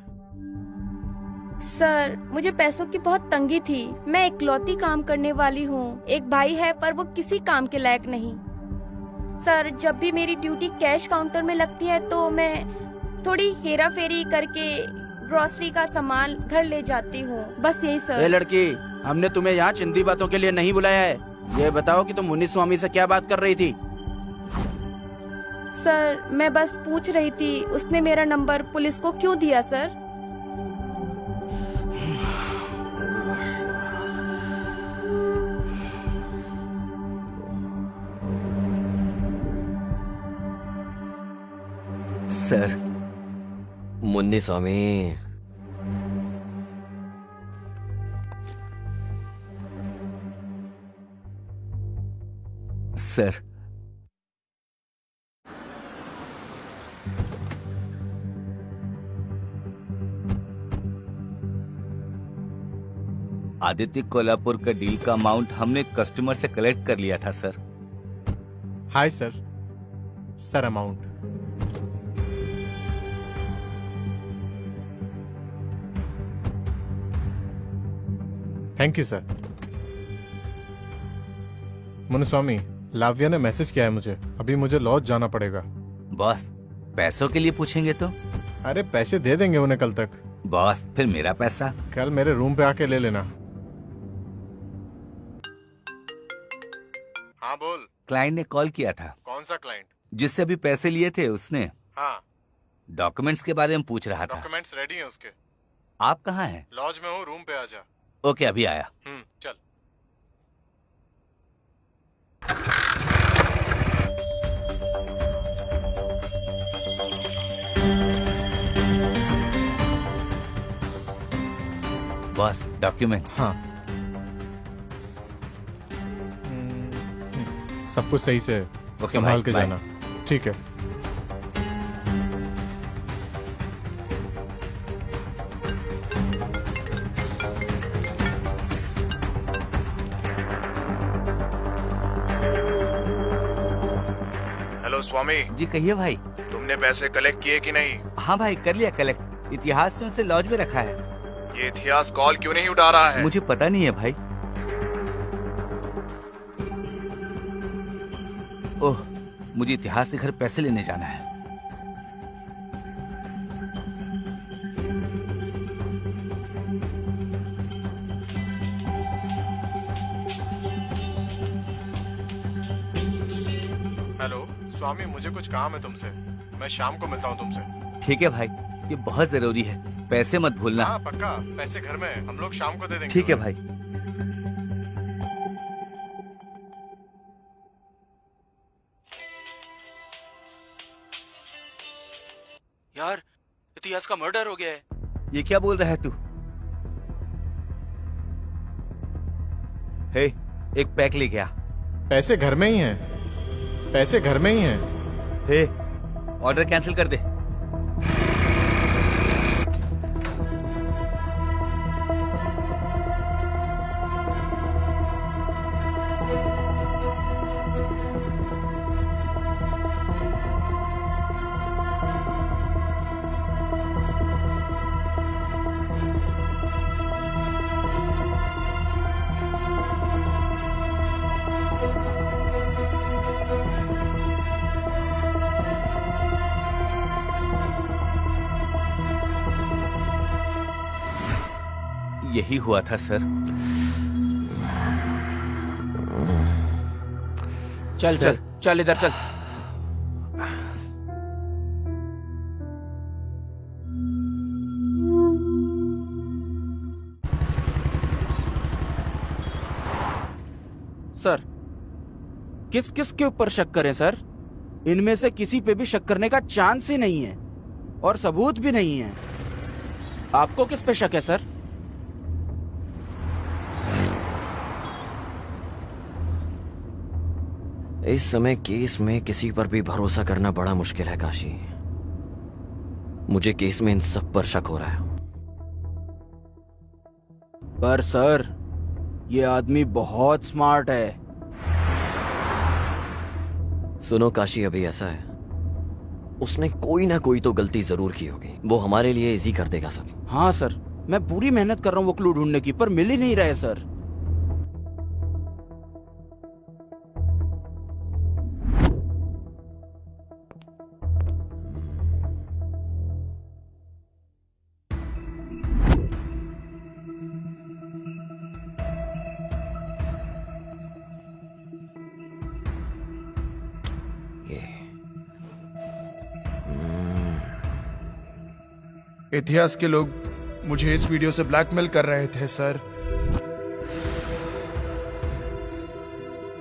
सर मुझे पैसों की बहुत तंगी थी। मैं इकलौती काम करने वाली हूँ। एक भाई है पर वो किसी काम के लायक नहीं। सर जब भी मेरी ड्यूटी कैश काउंटर में लगती है तो मैं थोड़ी हेरा फेरी करके ग्रोसरी का सामान घर ले जाती हूँ। बस यही सर। ए लड़की, हमने तुम्हें यहाँ चिंदी बातों के लिए नहीं बुलाया है। ये बताओ कि तुम मुन्नी स्वामी से क्या बात कर रही थी? सर मैं बस पूछ रही थी उसने मेरा नंबर पुलिस को क्यों दिया सर? सर मुन्नी स्वामी, सर आदित्य कोल्हापुर का डील का अमाउंट हमने कस्टमर से कलेक्ट कर लिया था sir. Hi sir, sir amount. Thank you sir. Munuswamy, Lavya ने मैसेज किया है मुझे। अभी मुझे लॉज जाना पड़ेगा। बॉस पैसों के लिए पूछेंगे तो? अरे पैसे दे देंगे उन्हें कल तक। बॉस फिर मेरा पैसा? कल मेरे रूम पे आके ले लेना। हाँ बोल। क्लाइंट ने कॉल किया था। कौन सा क्लाइंट? जिससे अभी पैसे लिए थे उसने। हाँ, डॉक्यूमेंट्स के बारे में पूछ रहा था। डॉक्यूमेंट्स रेडी हैं उसके। आप कहाँ हैं? लॉज में हूँ, रूम पे आ जा। ओके अभी आया। चल। Boss documents. हाँ, सब कुछ सही से संभाल के बाय। जाना। ठीक है। हेलो स्वामी जी कहिए भाई। तुमने पैसे कलेक्ट किए कि नहीं? हाँ भाई कर लिया कलेक्ट। इतिहास ने उसे लॉज में रखा है। ये इतिहास कॉल क्यों नहीं उठा रहा है? मुझे पता नहीं है भाई। ओह, मुझे इतिहास से घर पैसे लेने जाना है। हेलो स्वामी, मुझे कुछ काम है तुमसे। मैं शाम को मिलता हूँ तुमसे। ठीक है भाई, ये बहुत जरूरी है। पैसे मत भूलना। हाँ पक्का, पैसे घर में हम लोग शाम को दे देंगे। ठीक है भाई। यार इतिहास का मर्डर हो गया है। ये क्या बोल रहा है तू? हे, एक पैक ले गया। पैसे घर में ही हैं। पैसे घर में ही हैं। हे, ऑर्डर कैंसिल कर दे। यही हुआ था सर। चल सर। चल चल इधर चल। सर, किस किस के ऊपर शक करें सर? इनमें से किसी पे भी शक करने का चांस ही नहीं है और सबूत भी नहीं है। आपको किस पे शक है सर? इस समय केस में किसी पर भी भरोसा करना बड़ा मुश्किल है काशी। मुझे केस में इन सब पर शक हो रहा है। पर सर, ये आदमी बहुत स्मार्ट है। सुनो काशी, अभी ऐसा है, उसने कोई ना कोई तो गलती जरूर की होगी। वो हमारे लिए इजी कर देगा सब। हाँ सर, मैं पूरी मेहनत कर रहा हूँ वो क्लू ढूंढने की, पर मिल ही नहीं रहे सर। इतिहास के लोग मुझे इस वीडियो से ब्लैकमेल कर रहे थे सर।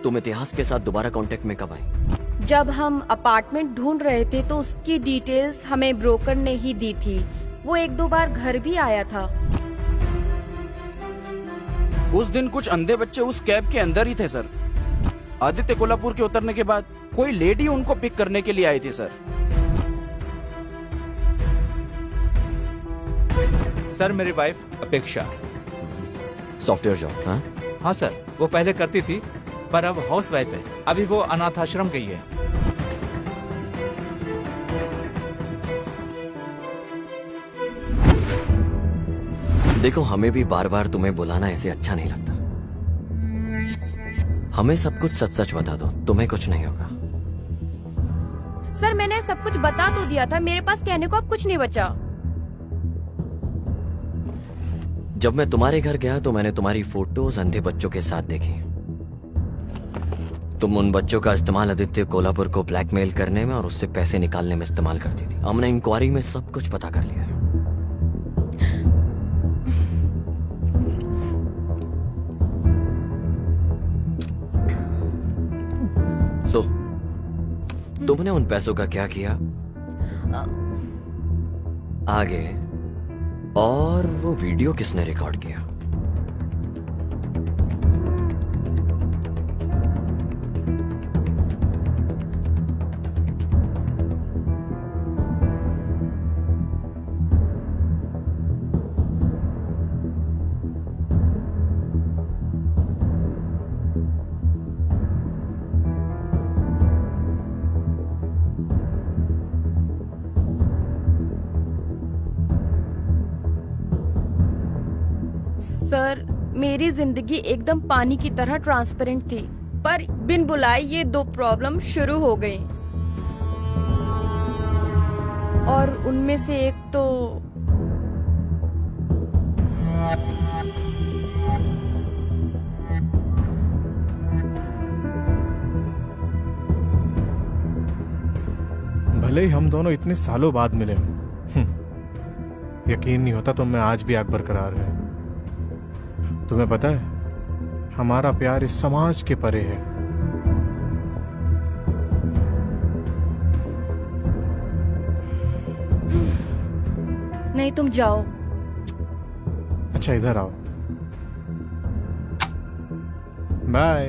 तुम इतिहास के साथ दोबारा कांटेक्ट में कब आए? जब हम अपार्टमेंट ढूंढ रहे थे तो उसकी डिटेल्स हमें ब्रोकर ने ही दी थी। वो 1-2 बार घर भी आया था। उस दिन कुछ अंधे बच्चे उस कैब के अंदर ही थे सर। आदित्य कोल्हापुर के उतरने के बाद कोई लेडी उनको पिक करने के लिए आई थी सर। सर, मेरी वाइफ अपेक्षा। Software job? हाँ हाँ सर, वो पहले करती थी पर अब हाउस वाइफ है। अभी वो अनाथ आश्रम गई है। देखो, हमें भी बार बार तुम्हें बुलाना ऐसे अच्छा नहीं लगता। हमें सब कुछ सच सच बता दो, तुम्हें कुछ नहीं होगा। सर, मैंने सब कुछ बता तो दिया था। मेरे पास कहने को अब कुछ नहीं बचा। जब मैं तुम्हारे घर गया तो मैंने तुम्हारी फोटोज अंधे बच्चों के साथ देखी। तुम उन बच्चों का इस्तेमाल आदित्य कोल्हापुर को ब्लैकमेल करने में और उससे पैसे निकालने में इस्तेमाल करती थी। हमने इंक्वायरी में सब कुछ पता कर लिया है। सो तुमने उन पैसों का क्या किया आगे, और वो वीडियो किसने रिकॉर्ड किया? सर, मेरी जिंदगी एकदम पानी की तरह ट्रांसपेरेंट थी, पर बिन बुलाए ये 2 प्रॉब्लम शुरू हो गई। और उनमें से एक तो भले ही हम दोनों इतने सालों बाद मिले हों, यकीन नहीं होता तो मैं आज भी आग बरकरार है। तुम्हें पता है, हमारा प्यार इस समाज के परे है। नहीं, तुम जाओ। अच्छा, इधर आओ। बाय।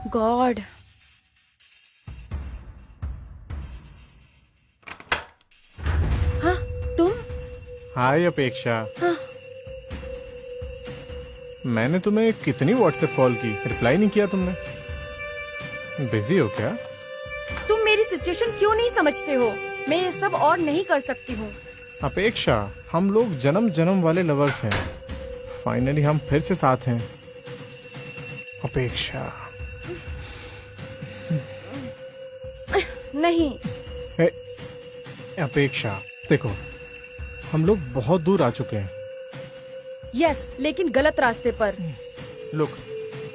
गॉड। हाँ, तुम? हाय अपेक्षा। मैंने तुम्हें कितनी व्हाट्सएप कॉल की, रिप्लाई नहीं किया तुमने। बिजी हो क्या? तुम मेरी सिचुएशन क्यों नहीं समझते हो? मैं ये सब और नहीं कर सकती हूँ। अपेक्षा, हम लोग जन्म जन्म वाले लवर्स हैं। फाइनली हम फिर से साथ हैं। अपेक्षा। नहीं। ए, अपेक्षा देखो, हम लोग बहुत दूर आ चुके हैं। यस, लेकिन गलत रास्ते पर। लुक,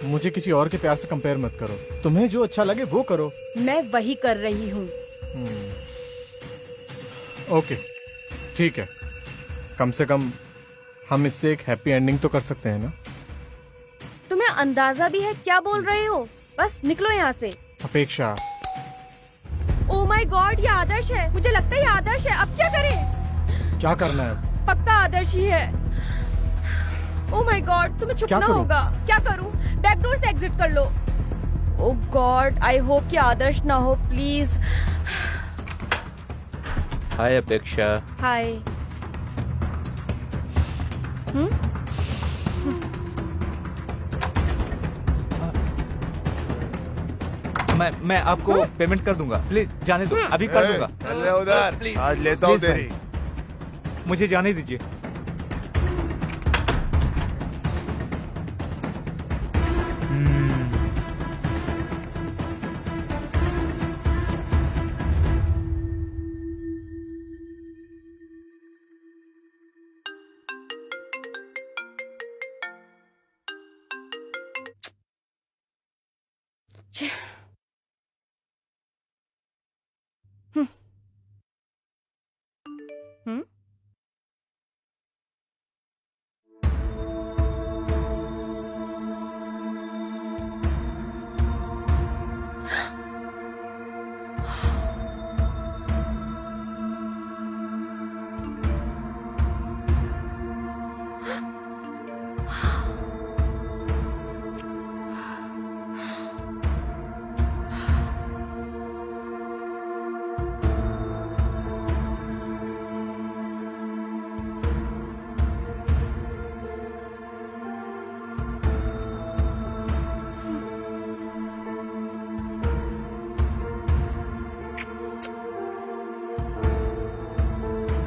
मुझे किसी और के प्यार से कंपेयर मत करो। तुम्हें जो अच्छा लगे वो करो। मैं वही कर रही हूँ। ओके, ठीक है। कम से कम हम इससे एक हैप्पी एंडिंग तो कर सकते हैं ना? तुम्हें अंदाजा भी है क्या बोल रहे हो? बस निकलो यहाँ से। अपेक्षा। ओ माय गॉड, ये आदर्श है। मुझे लगता है ये आदर्श है। अब क्या करें? क्या करना है? पक्का आदर्श ही है। ओ माय गॉड, तुम्हें क्या छुपना करूं? होगा। क्या करूं? बैकडोर से एग्जिट कर लो। ओ गॉड, आई होप कि आदर्श ना हो, प्लीज। हाय अपेक्षा। हाय। मैं आपको पेमेंट कर दूंगा, प्लीज जाने दो, अभी कर दूंगा। चल उधर, प्लीज, आज लेता हूँ प्लीज तेरी। मुझे जाने दीजिए।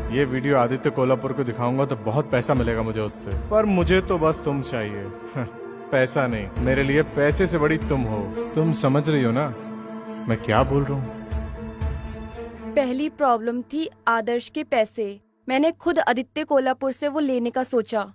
ये वीडियो आदित्य कोल्हापुर को दिखाऊंगा तो बहुत पैसा मिलेगा मुझे उससे। पर मुझे तो बस तुम चाहिए। पैसा नहीं, मेरे लिए पैसे से बड़ी तुम हो। तुम समझ रही हो ना मैं क्या बोल रहा हूँ? पहली प्रॉब्लम थी आदर्श के पैसे। मैंने खुद आदित्य कोल्हापुर से वो लेने का सोचा।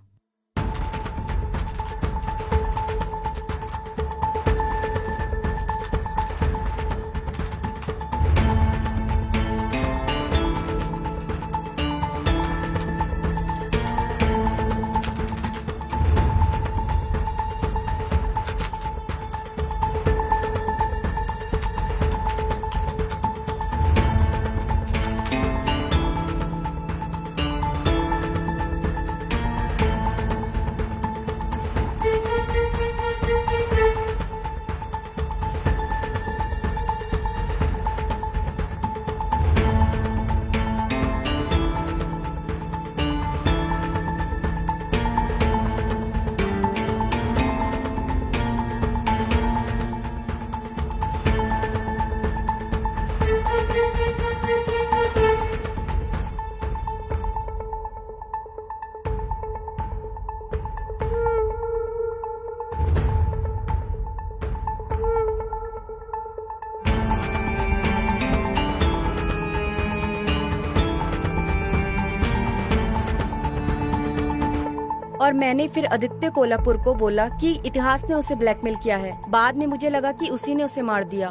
और मैंने फिर आदित्य कोल्हापुर को बोला कि इतिहास ने उसे ब्लैकमेल किया है। बाद में मुझे लगा कि उसी ने उसे मार दिया।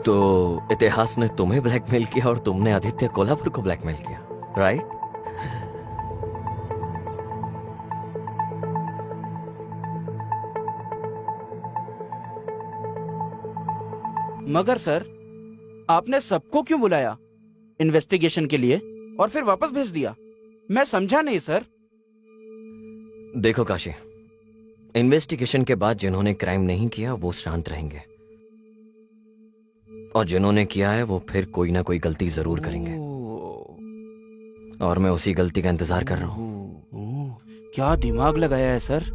तो इतिहास ने तुम्हें ब्लैकमेल किया और तुमने आदित्य कोल्हापुर को ब्लैकमेल किया, राइट? मगर सर, आपने सबको क्यों बुलाया इन्वेस्टिगेशन के लिए और फिर वापस भेज दिया? मैं समझा नहीं सर। देखो काशी, इन्वेस्टिगेशन के बाद जिन्होंने क्राइम नहीं किया वो शांत रहेंगे, और जिन्होंने किया है वो फिर कोई ना कोई गलती जरूर करेंगे, और मैं उसी गलती का इंतजार कर रहा हूं। क्या दिमाग लगाया है सर।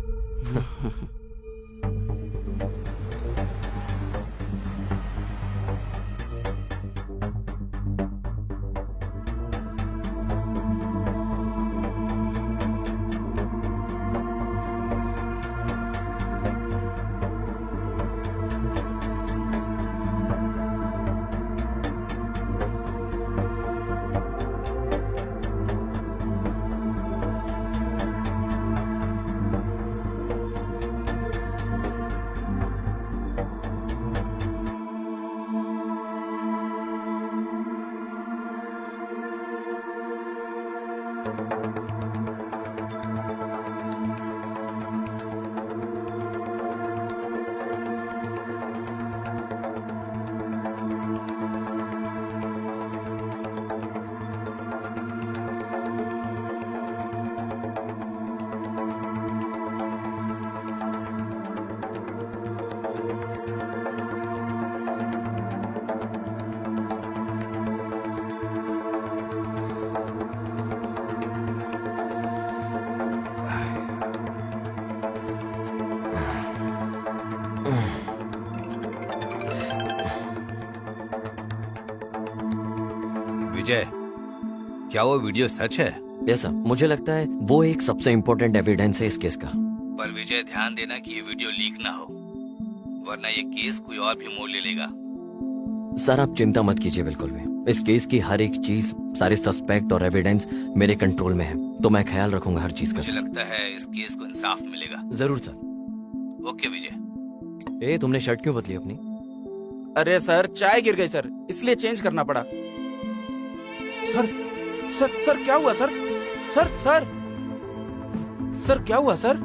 विजय, क्या वो वीडियो सच है? यस सर, मुझे लगता है वो एक सबसे इम्पोर्टेंट एविडेंस है इस केस का। पर विजय, ध्यान देना कि ये वीडियो लीक ना हो, वरना ये केस कोई और भी मोड़ ले लेगा। सर आप चिंता मत कीजिए बिल्कुल भी। इस केस की हर एक चीज, सारे सस्पेक्ट और एविडेंस मेरे कंट्रोल में है, तो मैं ख्याल रखूंगा हर चीज का। मुझे लगता है इस केस को इंसाफ मिलेगा। जरूर सर। ओके विजय। ए तुमने शर्ट क्यों बदली अपनी? अरे सर चाय गिर गई सर, इसलिए चेंज करना पड़ा। सर सर सर क्या हुआ सर? सर सर सर क्या हुआ सर?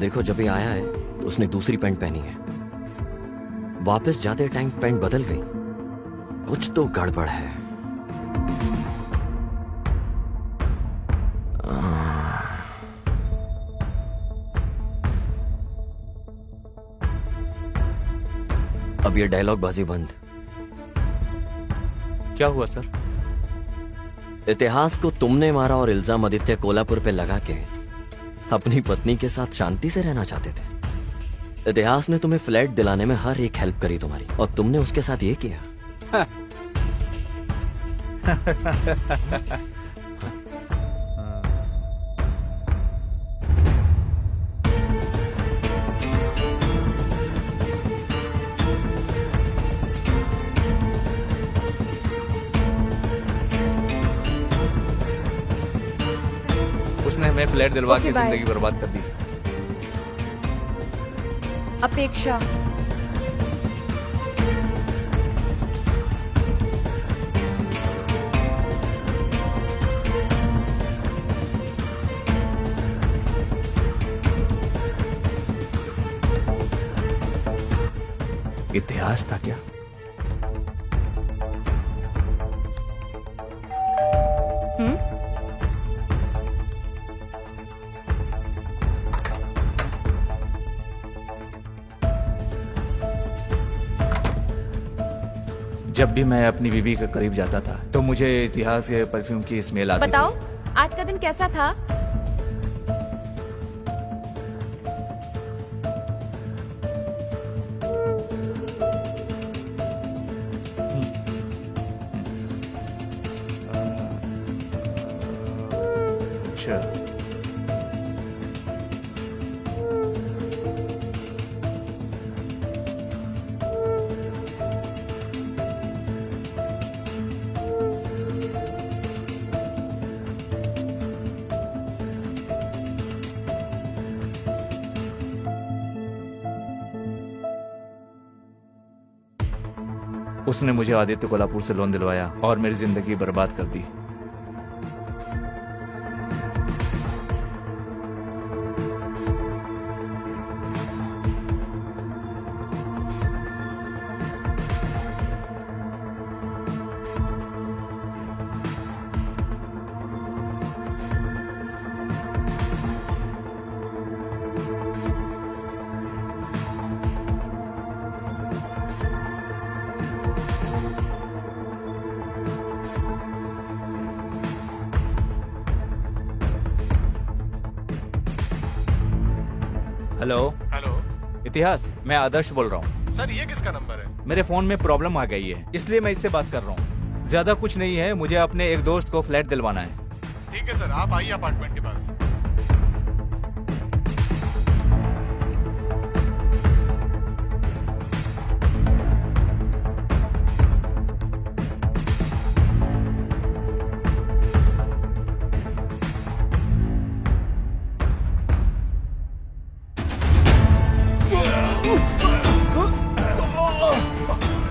देखो जब ये आया है तो उसने दूसरी पैंट पहनी है, वापस जाते टाइम पैंट बदल गई, कुछ तो गड़बड़ है। अब ये डायलॉग बाजी बंद। क्या हुआ सर? इतिहास को तुमने मारा और इल्जाम आदित्य कोल्हापुर पे लगा के अपनी पत्नी के साथ शांति से रहना चाहते थे। इतिहास ने तुम्हें फ्लैट दिलाने में हर एक हेल्प करी तुम्हारी, और तुमने उसके साथ ये किया। उसने हमें फ्लैट दिलवा Okay, के bye. जिंदगी बर्बाद कर दी। अपेक्षा, इतिहास था क्या? जब भी मैं अपनी बीवी के करीब जाता था तो मुझे इतिहास के परफ्यूम की स्मेल आती बताओ आज का दिन कैसा था? थी। अच्छा, उसने मुझे आदित्य कोल्हापुर से लोन दिलवाया और मेरी जिंदगी बर्बाद कर दी। हेलो हेलो इतिहास, मैं आदर्श बोल रहा हूँ। सर, ये किसका नंबर है? मेरे फोन में प्रॉब्लम आ गई है, इसलिए मैं इससे बात कर रहा हूँ। ज्यादा कुछ नहीं है, मुझे अपने एक दोस्त को फ्लैट दिलवाना है। ठीक है सर, आप आइए अपार्टमेंट के पास।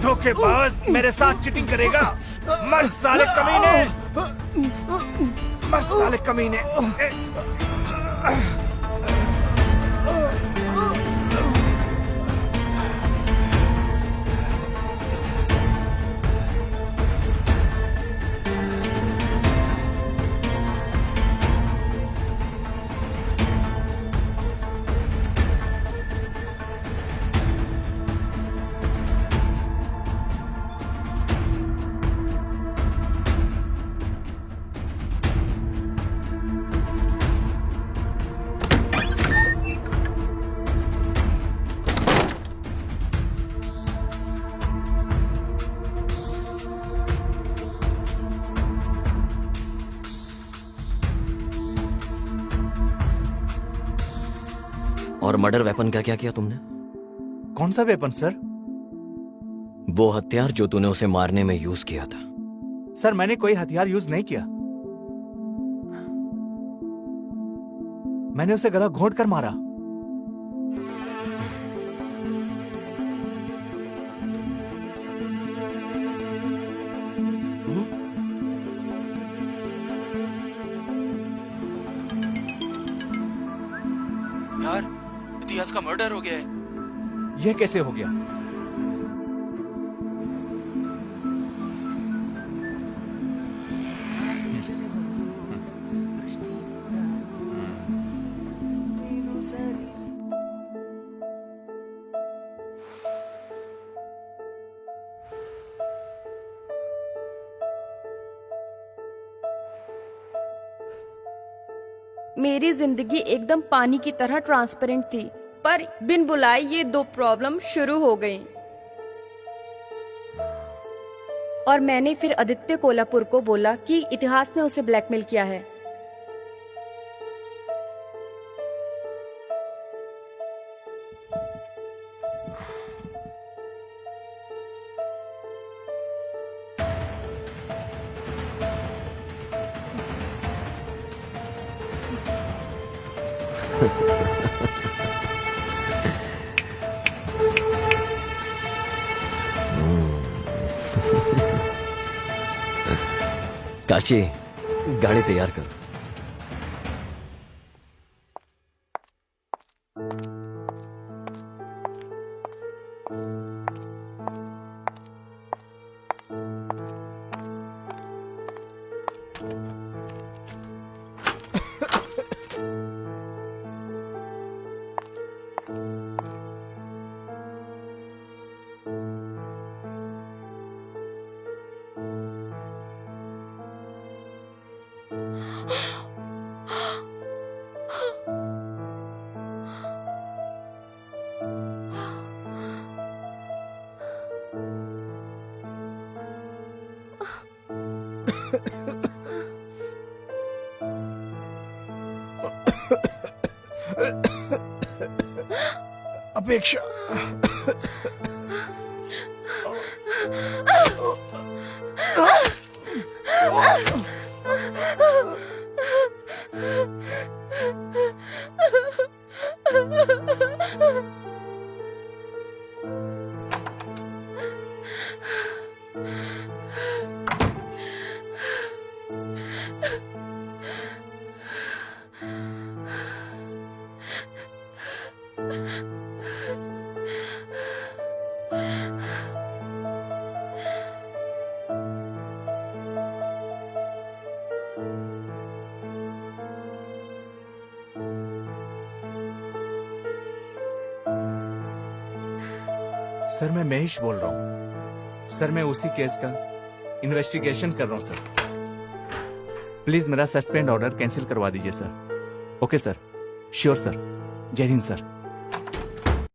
धोखेबाज, मेरे साथ चीटिंग करेगा? मर साले कमीने, मर साले कमीने। और मर्डर वेपन का क्या किया तुमने? कौन सा वेपन सर? वो हथियार जो तूने उसे मारने में यूज किया था। सर, मैंने कोई हथियार यूज नहीं किया। मैंने उसे गला घोंट कर मारा। यार, इतिहास का मर्डर हो गया है। यह कैसे हो गया? मेरी जिंदगी एकदम पानी की तरह ट्रांसपेरेंट थी, पर बिन बुलाए ये दो प्रॉब्लम शुरू हो गई। और मैंने फिर आदित्य कोल्हापुर को बोला कि इतिहास ने उसे ब्लैकमेल किया है। काशी, गाड़ी तैयार कर। अपेक्षा, सर, मैं महेश बोल रहा हूँ। सर, मैं उसी केस का इन्वेस्टिगेशन कर रहा हूँ सर। प्लीज मेरा सस्पेंड ऑर्डर कैंसिल करवा दीजिए sir. Okay sir, sure sir. जय हिंद सर।